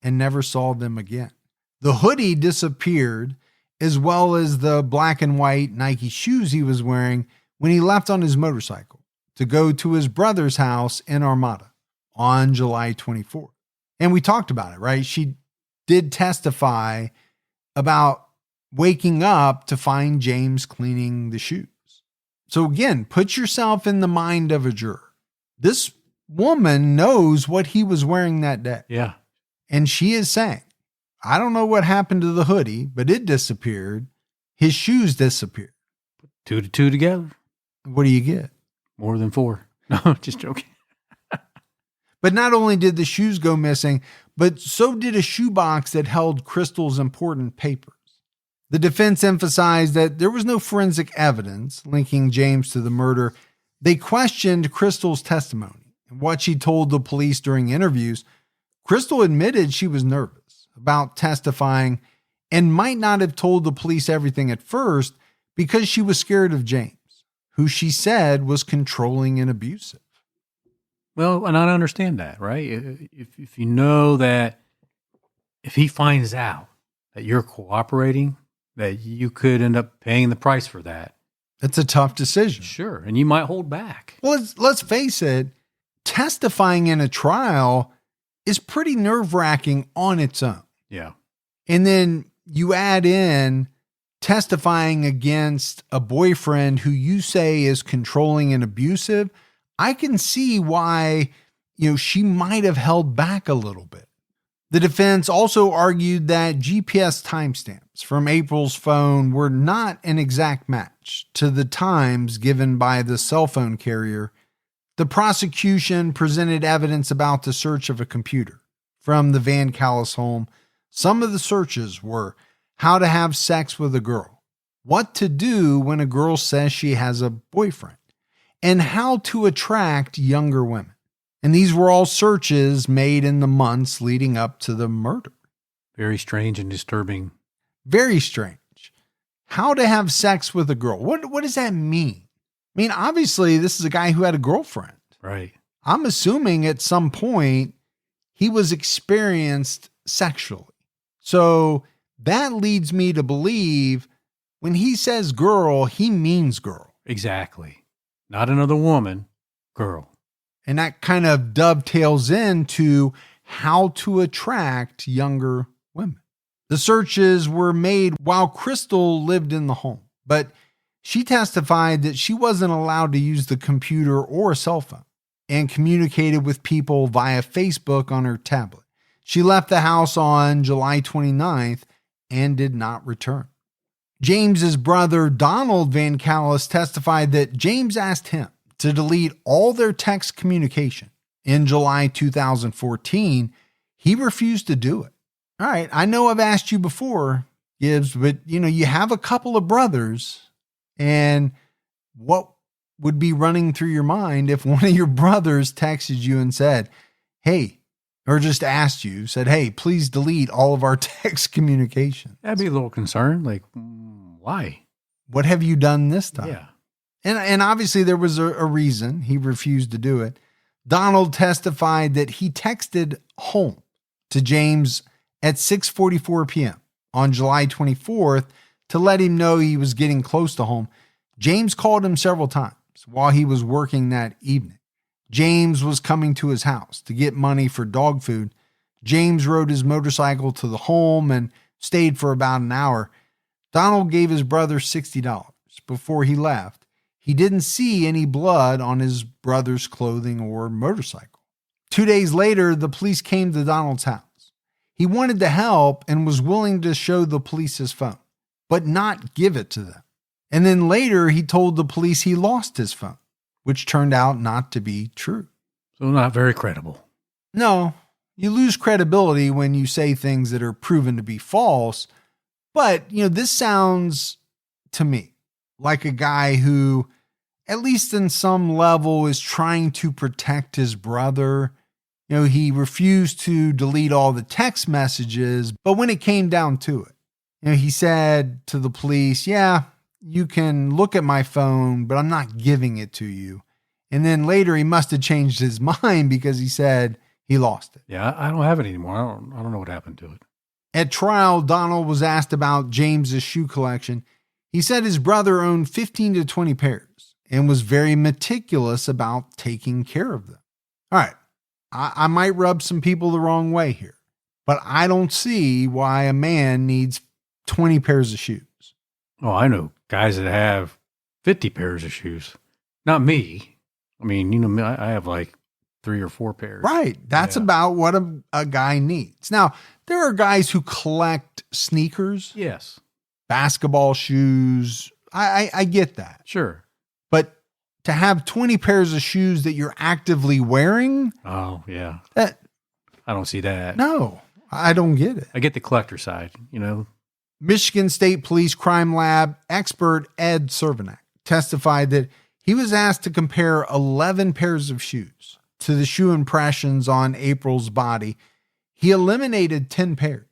and never saw them again. The hoodie disappeared, as well as the black and white Nike shoes he was wearing when he left on his motorcycle to go to his brother's house in Armada on July 24th. And we talked about it, right? She did testify about waking up to find James cleaning the shoes. So again, put yourself in the mind of a juror. This woman knows what he was wearing that day. Yeah. And she is saying, I don't know what happened to the hoodie, but it disappeared. His shoes disappeared. Put 2 to 2 together. What do you get? More than 4. No, just joking. But not only did the shoes go missing, but so did a shoebox that held Crystal's important papers. The defense emphasized that there was no forensic evidence linking James to the murder. They questioned Crystal's testimony and what she told the police during interviews. Crystal admitted she was nervous about testifying and might not have told the police everything at first because she was scared of James, who she said was controlling and abusive. Well, and I understand that, right? If you know that if he finds out that you're cooperating, that you could end up paying the price for that. It's a tough decision. Sure, and you might hold back. Well, let's face it, testifying in a trial is pretty nerve-wracking on its own. Yeah. And then you add in testifying against a boyfriend who you say is controlling and abusive. I can see why, she might have held back a little bit. The defense also argued that GPS timestamps from April's phone were not an exact match to the times given by the cell phone carrier. The prosecution presented evidence about the search of a computer from the VanCallis home. Some of the searches were how to have sex with a girl, what to do when a girl says she has a boyfriend, and how to attract younger women. And these were all searches made in the months leading up to the murder. Very strange and disturbing. Very Very strange. How to have sex with a girl. What does that mean? I mean, obviously, this is a guy who had a girlfriend. Right. I'm assuming at some point he was experienced sexually. So that leads me to believe when he says girl, he means girl. Exactly. Not another woman, girl. And that kind of dovetails into how to attract younger women. The searches were made while Crystal lived in the home, but she testified that she wasn't allowed to use the computer or a cell phone and communicated with people via Facebook on her tablet. She left the house on July 29th and did not return. James's brother, Donald VanCallis, testified that James asked him to delete all their text communication. In July 2014, he refused to do it. All right, I know I've asked you before, Gibbs, but you have a couple of brothers, and what would be running through your mind if one of your brothers texted you and said, hey, or just asked you, said, hey, please delete all of our text communication? I'd be a little concerned. Like, why? What have you done this time? Yeah. And obviously there was a reason he refused to do it. Donald testified that he texted home to James at 6:44 p.m. on July 24th to let him know he was getting close to home. James called him several times while he was working that evening. James was coming to his house to get money for dog food. James rode his motorcycle to the home and stayed for about an hour. Donald gave his brother $60 before he left. He didn't see any blood on his brother's clothing or motorcycle. 2 days later, the police came to Donald's house. He wanted to help and was willing to show the police his phone, but not give it to them. And then later, he told the police he lost his phone, which turned out not to be true. So not very credible. No, you lose credibility when you say things that are proven to be false. But, this sounds to me like a guy who, at least in some level, is trying to protect his brother. He refused to delete all the text messages, but when it came down to it, he said to the police, yeah, you can look at my phone, but I'm not giving it to you. And then later he must have changed his mind because he said he lost it. Yeah, I don't have it anymore. I don't know what happened to it. At trial, Donald was asked about James's shoe collection. He said his brother owned 15 to 20 pairs and was very meticulous about taking care of them. All right, I might rub some people the wrong way here, but I don't see why a man needs 20 pairs of shoes. Oh, I know guys that have 50 pairs of shoes. Not me. I mean, I have like 3 or 4 pairs. Right. That's about what a guy needs. Now, there are guys who collect sneakers. Yes. Basketball shoes. I get that. Sure. But to have 20 pairs of shoes that you're actively wearing. Oh, yeah. I don't see that. No, I don't get it. I get the collector side, Michigan State Police Crime Lab expert Ed Cervenak testified that he was asked to compare 11 pairs of shoes to the shoe impressions on April's body. He eliminated 10 pairs.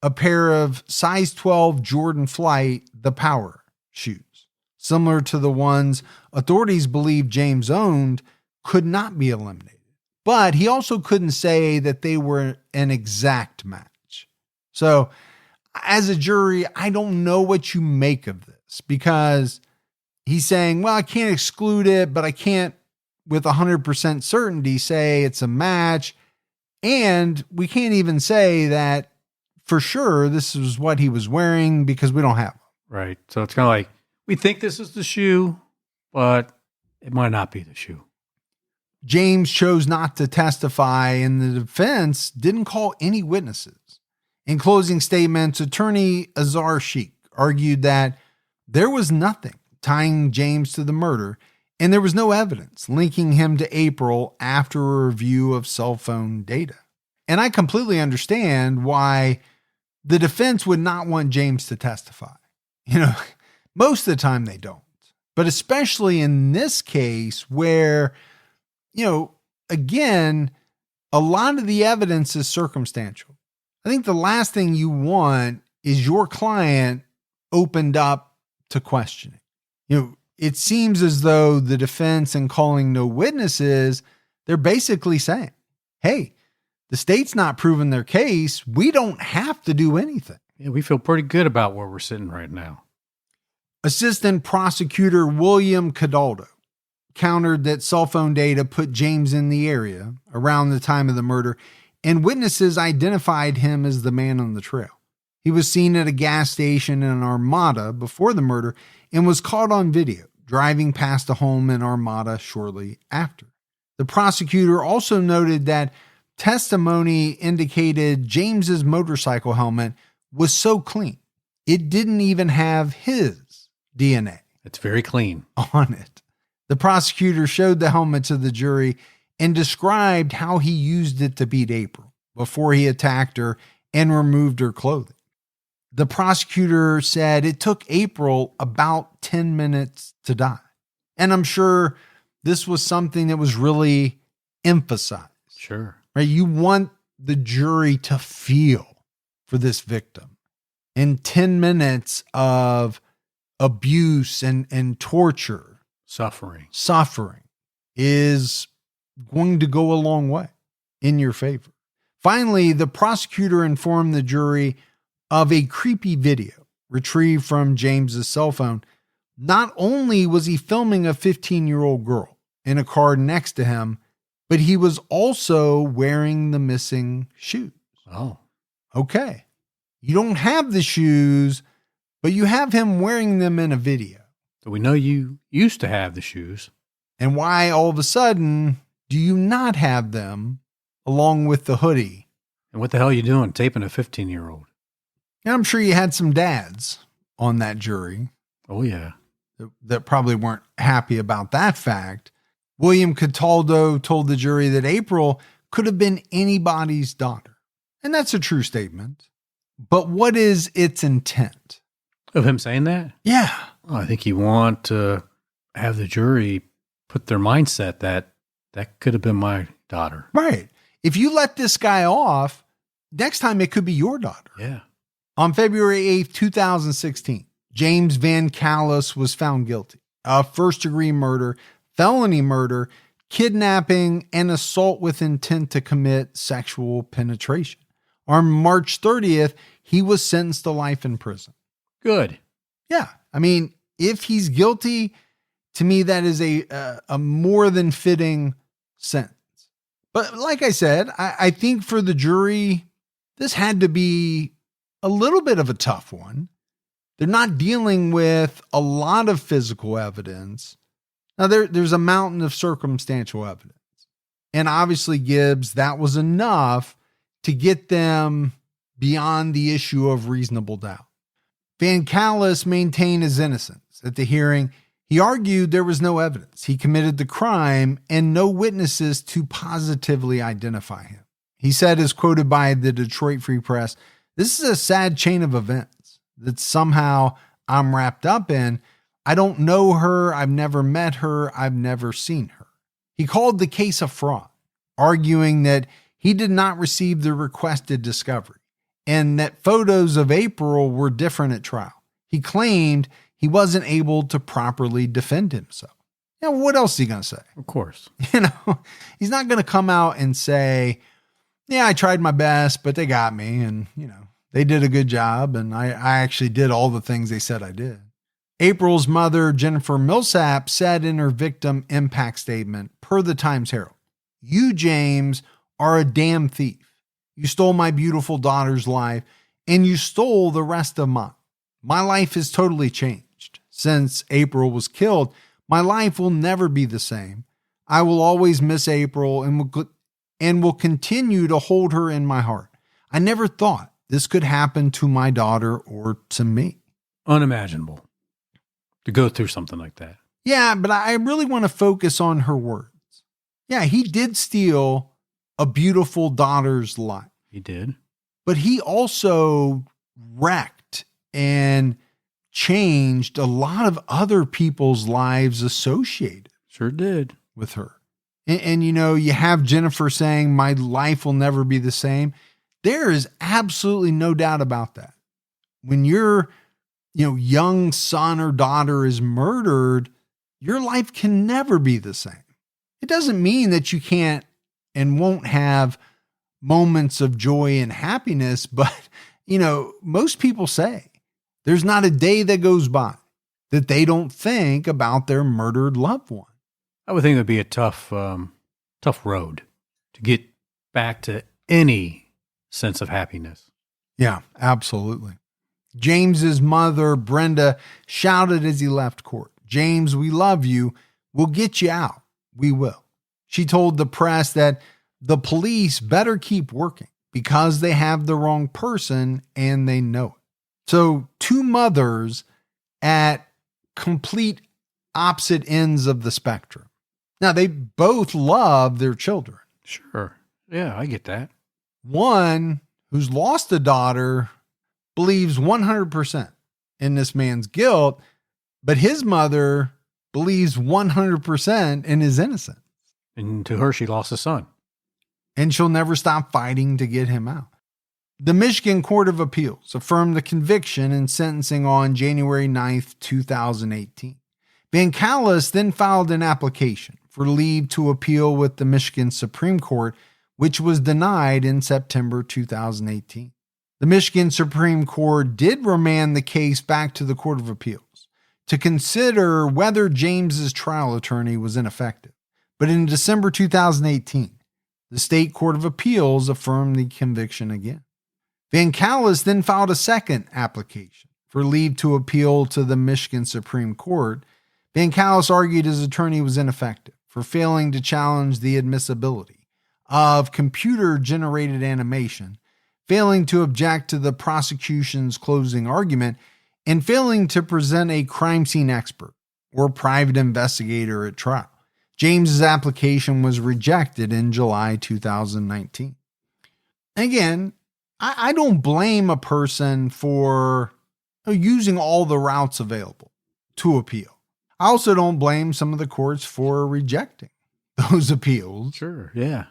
A pair of size 12 Jordan Flight, the Power shoes, similar to the ones authorities believe James owned, could not be eliminated. But he also couldn't say that they were an exact match. So, as a jury, I don't know what you make of this because he's saying, well, I can't exclude it, but I can't with 100% certainty say it's a match. And we can't even say that for sure this is what he was wearing because we don't have one. Right. So it's kind of like, we think this is the shoe, but it might not be the shoe. James chose not to testify, and the defense didn't call any witnesses. In closing statements, attorney Azar Sheikh argued that there was nothing tying James to the murder, and there was no evidence linking him to April after a review of cell phone data. And I completely understand why the defense would not want James to testify. Most of the time they don't. But especially in this case where, again, a lot of the evidence is circumstantial. I think the last thing you want is your client opened up to questioning. it seems as though the defense, in calling no witnesses, they're basically saying, hey, the state's not proving their case. We don't have to do anything. Yeah, we feel pretty good about where we're sitting right now. Assistant Prosecutor William Cadaldo countered that cell phone data put James in the area around the time of the murder, and witnesses identified him as the man on the trail. He was seen at a gas station in Armada before the murder and was caught on video driving past a home in Armada shortly after. The prosecutor also noted that testimony indicated James's motorcycle helmet was so clean, it didn't even have his DNA. It's very clean On it. The prosecutor showed the helmet to the jury and described how he used it to beat April before he attacked her and removed her clothing. The prosecutor said it took April about 10 minutes to die. And I'm sure this was something that was really emphasized. Sure. Right? You want the jury to feel for this victim. And 10 minutes of abuse and torture, suffering is going to go a long way in your favor. Finally, the prosecutor informed the jury of a creepy video retrieved from James's cell phone. Not only was he filming a 15-year-old girl in a car next to him, but he was also wearing the missing shoes. Oh. Okay. You don't have the shoes, but you have him wearing them in a video. So we know you used to have the shoes. And why all of a sudden do you not have them along with the hoodie? And what the hell are you doing taping a 15-year-old? And I'm sure you had some dads on that jury. Oh, yeah. That probably weren't happy about that fact. William Cataldo told the jury that April could have been anybody's daughter. And that's a true statement. But what is its intent? Of him saying that? Yeah. Well, I think you want to have the jury put their mindset that could have been my daughter. Right. If you let this guy off, next time it could be your daughter. Yeah. On February 8th, 2016, James VanCallis was found guilty of first-degree murder, felony murder, kidnapping, and assault with intent to commit sexual penetration. On March 30th, he was sentenced to life in prison. Good. Yeah. I mean, if he's guilty, to me, that is a more than fitting sentence. But like I said, I think for the jury, this had to be a little bit of a tough one. They're not dealing with a lot of physical evidence. Now, there's a mountain of circumstantial evidence. And obviously, Gibbs, that was enough to get them beyond the issue of reasonable doubt. VanCallis maintained his innocence at the hearing. He argued there was no evidence he committed the crime and no witnesses to positively identify him. He said, as quoted by the Detroit Free Press, "This is a sad chain of events that somehow I'm wrapped up in. I don't know her. I've never met her. I've never seen her." He called the case a fraud, arguing that he did not receive the requested discovery and that photos of April were different at trial. He claimed he wasn't able to properly defend himself. Now, what else is he going to say? Of course. He's not going to come out and say, yeah, I tried my best, but they got me. And, they did a good job. And I actually did all the things they said I did. April's mother, Jennifer Millsap, said in her victim impact statement, per the Times Herald, "You, James, are a damn thief. You stole my beautiful daughter's life, and you stole the rest of mine. My life has totally changed. Since April was killed, my life will never be the same. I will always miss April and will continue to hold her in my heart. I never thought this could happen to my daughter or to me." Unimaginable to go through something like that. Yeah, but I really want to focus on her words. Yeah, he did steal a beautiful daughter's life. He did. But he also wrecked and changed a lot of other people's lives associated. Sure did. With her. And you have Jennifer saying, my life will never be the same. There is absolutely no doubt about that. When your young son or daughter is murdered, your life can never be the same. It doesn't mean that you can't and won't have moments of joy and happiness, but, most people say there's not a day that goes by that they don't think about their murdered loved one. I would think it would be a tough road to get back to any sense of happiness. Yeah, absolutely. James's mother, Brenda, shouted as he left court, "James, we love you. We'll get you out. We will." She told the press that the police better keep working because they have the wrong person and they know it. So 2 mothers at complete opposite ends of the spectrum. Now, they both love their children. Sure. Yeah, I get that. One who's lost a daughter believes 100% in this man's guilt, but his mother believes 100% in his innocence. And to her, she lost a son. And she'll never stop fighting to get him out. The Michigan Court of Appeals affirmed the conviction and sentencing on January 9th, 2018. VanCallis then filed an application for leave to appeal with the Michigan Supreme Court, which was denied in September 2018. The Michigan Supreme Court did remand the case back to the Court of Appeals to consider whether James's trial attorney was ineffective. But in December 2018, the State Court of Appeals affirmed the conviction again. VanCallis then filed a second application for leave to appeal to the Michigan Supreme Court. VanCallis argued his attorney was ineffective for failing to challenge the admissibility of computer-generated animation, failing to object to the prosecution's closing argument, and failing to present a crime scene expert or private investigator at trial. James's application was rejected in July 2019. Again, I don't blame a person for using all the routes available to appeal. I also don't blame some of the courts for rejecting those appeals. Sure, yeah.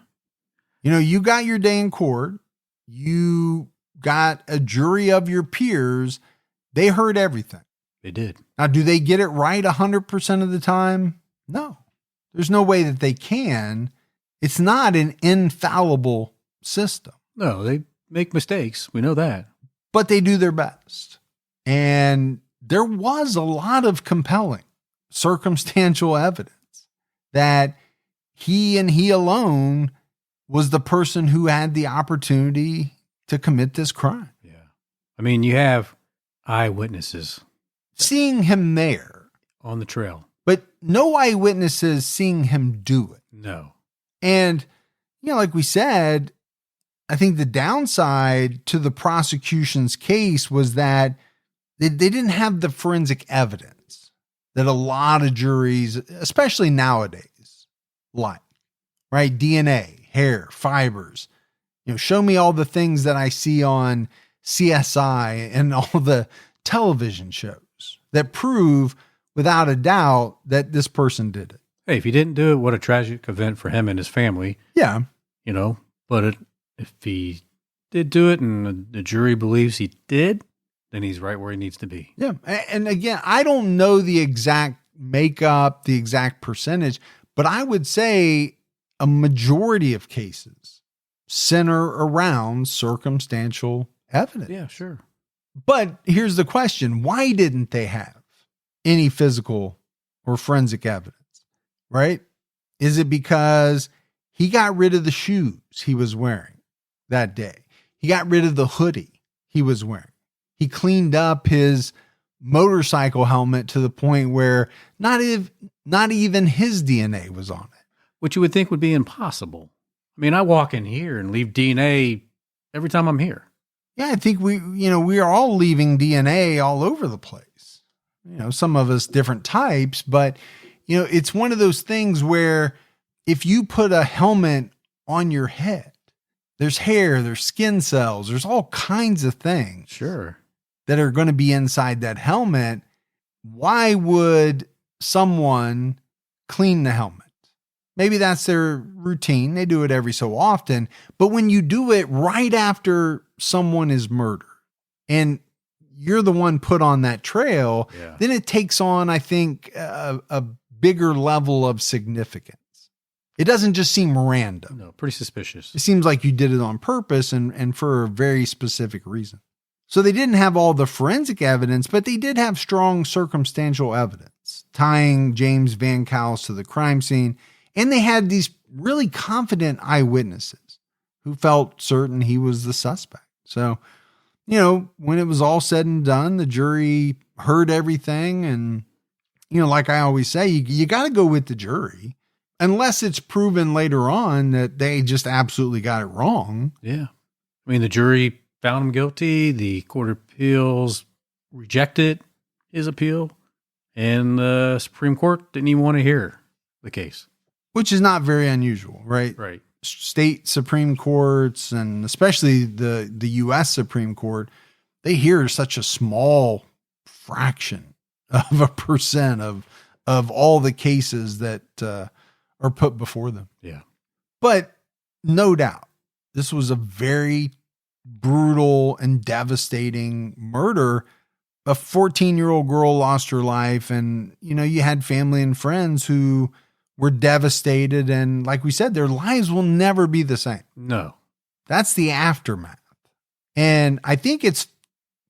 You got your day in court. You got a jury of your peers. They heard everything. They did. Now, do they get it right 100% of the time? No. There's no way that they can. It's not an infallible system. No, they make mistakes. We know that. But they do their best. And there was a lot of compelling circumstantial evidence that he and he alone was the person who had the opportunity to commit this crime. Yeah. I mean, you have eyewitnesses seeing him there on the trail, but no eyewitnesses seeing him do it. No. And, like we said, I think the downside to the prosecution's case was that they didn't have the forensic evidence that a lot of juries, especially nowadays, like, right? DNA, hair, fibers, show me all the things that I see on CSI and all the television shows that prove without a doubt that this person did it. Hey, if he didn't do it, what a tragic event for him and his family. Yeah. But if he did do it and the jury believes he did, then he's right where he needs to be. Yeah. And again, I don't know the exact makeup, the exact percentage, but I would say a majority of cases center around circumstantial evidence. Yeah, sure. But here's the question. Why didn't they have any physical or forensic evidence, right? Is it because he got rid of the shoes he was wearing that day? He got rid of the hoodie he was wearing. He cleaned up his motorcycle helmet to the point where not even his DNA was on it. Which you would think would be impossible. I mean, I walk in here and leave DNA every time I'm here. Yeah, I think we are all leaving DNA all over the place. Some of us different types, but it's one of those things where if you put a helmet on your head, there's hair, there's skin cells, there's all kinds of things. Sure. That are going to be inside that helmet. Why would someone clean the helmet? Maybe that's their routine. They do it every so often. But when you do it right after someone is murdered and you're the one put on that trail, then it takes on, I think, a bigger level of significance. It doesn't just seem random. No, pretty suspicious. It seems like you did it on purpose and for a very specific reason. So they didn't have all the forensic evidence, but they did have strong circumstantial evidence tying James VanCallis to the crime scene. And they had these really confident eyewitnesses who felt certain he was the suspect. So, when it was all said and done, the jury heard everything. And, like I always say, you got to go with the jury unless it's proven later on that they just absolutely got it wrong. Yeah. I mean, the jury found him guilty. The Court of Appeals rejected his appeal, and the Supreme Court didn't even want to hear the case. Which is not very unusual, right? Right. State Supreme Courts, and especially the U.S. Supreme Court, they hear such a small fraction of a percent of all the cases that are put before them. Yeah. But no doubt, this was a very brutal and devastating murder. A 14-year-old girl lost her life, and you had family and friends who were devastated, and like we said, their lives will never be the same. No. That's the aftermath. And I think it's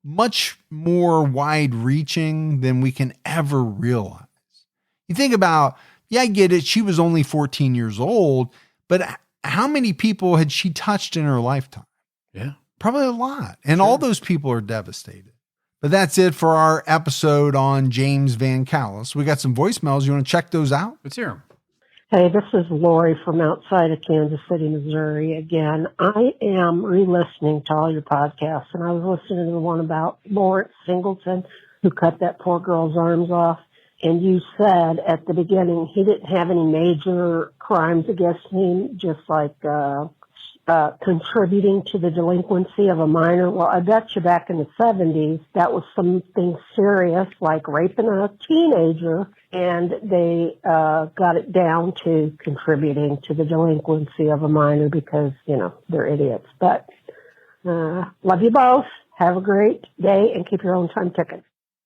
much more wide-reaching than we can ever realize. You think about, I get it, she was only 14 years old, but how many people had she touched in her lifetime? Yeah. Probably a lot. And all those people are devastated. But that's it for our episode on James VanCallis. We got some voicemails. You want to check those out? Let's hear them. Hey, this is Lori from outside of Kansas City, Missouri. Again, I am re-listening to all your podcasts, and I was listening to the one about Lawrence Singleton, who cut that poor girl's arms off. And you said at the beginning he didn't have any major crimes against him, just like contributing to the delinquency of a minor. Well, I bet you back in the 70s, that was something serious, like raping a teenager, and they got it down to contributing to the delinquency of a minor because, they're idiots. But love you both. Have a great day and keep your own time ticking.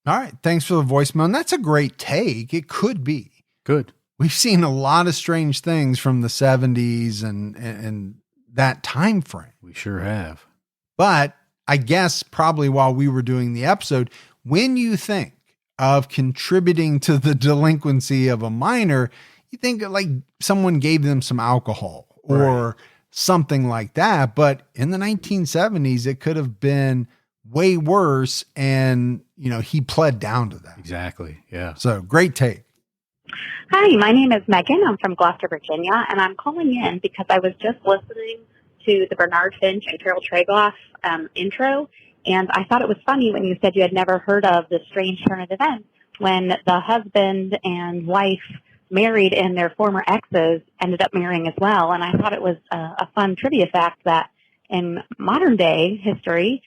All right. Thanks for the voicemail. And that's a great take. It could be. Good. We've seen a lot of strange things from the 70s and that time frame. We sure have. But I guess probably while we were doing the episode, when you think of contributing to the delinquency of a minor, you think like someone gave them some alcohol or something like that. But in the 1970s, it could have been way worse. And, he pled down to that. Exactly. Yeah. So great take. Hi, my name is Megan. I'm from Gloucester, Virginia, and I'm calling in because I was just listening to the Bernard Finch and Carol Tregoff intro, and I thought it was funny when you said you had never heard of the strange turn of events when the husband and wife married and their former exes ended up marrying as well. And I thought it was a fun trivia fact that in modern day history,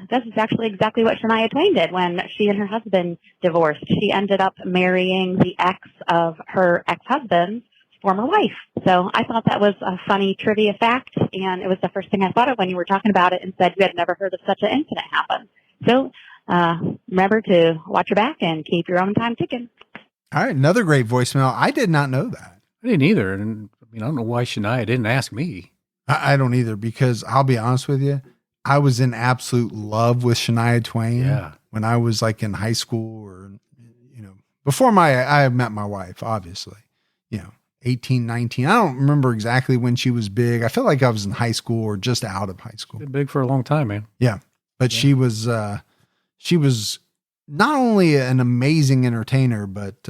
this is actually exactly what Shania Twain did when she and her husband divorced. She ended up marrying the ex of her ex-husband's former wife. So I thought that was a funny trivia fact, and it was the first thing I thought of when you were talking about it and said you had never heard of such an incident happen. So remember to watch your back and keep your own time ticking. All right. Another great voicemail. I did not know that. I didn't either. And I don't know why Shania didn't ask me. I don't either, because I'll be honest with you, I was in absolute love with Shania Twain when I was like in high school or, before I met my wife, obviously, 18, 19. I don't remember exactly when she was big. I feel like I was in high school or just out of high school. Been big for a long time, man. Yeah. But she was not only an amazing entertainer, but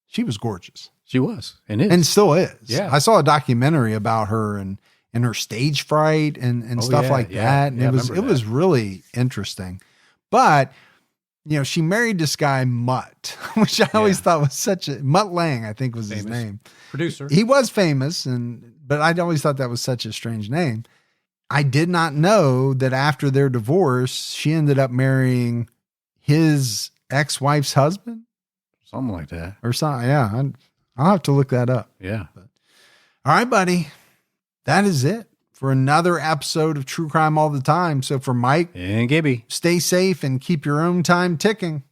she was gorgeous. She was and is. And still is. Yeah. I saw a documentary about her and her stage fright and stuff like that. And it was really interesting. But, she married this guy, Mutt, which I always thought was Mutt Lange, I think was his name. Producer. He was famous, but I always thought that was such a strange name. I did not know that after their divorce, she ended up marrying his ex-wife's husband. Something like that. Or something. Yeah. I'll have to look that up. Yeah. All right, buddy. That is it for another episode of True Crime All the Time. So for Mike and Gibby, stay safe and keep your own time ticking.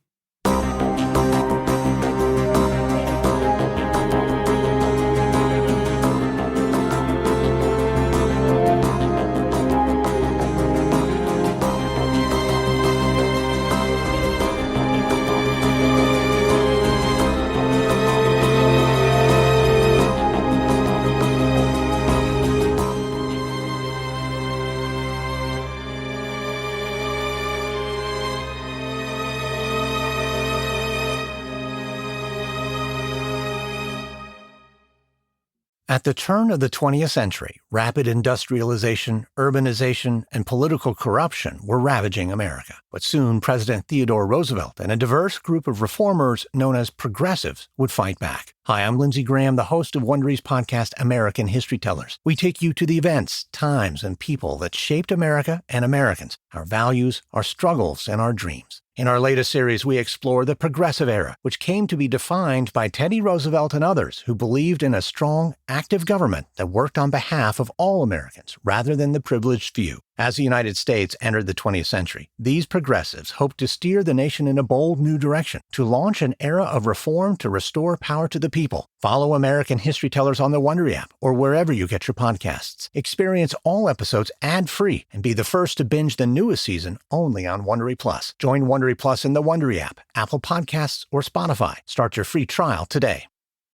At the turn of the 20th century, rapid industrialization, urbanization, and political corruption were ravaging America. But soon, President Theodore Roosevelt and a diverse group of reformers known as progressives would fight back. Hi, I'm Lindsey Graham, the host of Wondery's podcast, American History Tellers. We take you to the events, times, and people that shaped America and Americans, our values, our struggles, and our dreams. In our latest series, we explore the Progressive Era, which came to be defined by Teddy Roosevelt and others who believed in a strong, active government that worked on behalf of all Americans rather than the privileged few. As the United States entered the 20th century, these progressives hoped to steer the nation in a bold new direction, to launch an era of reform to restore power to the people. Follow American History Tellers on the Wondery app or wherever you get your podcasts. Experience all episodes ad-free and be the first to binge the newest season only on Wondery Plus. Join Wondery Plus in the Wondery app, Apple Podcasts, or Spotify. Start your free trial today.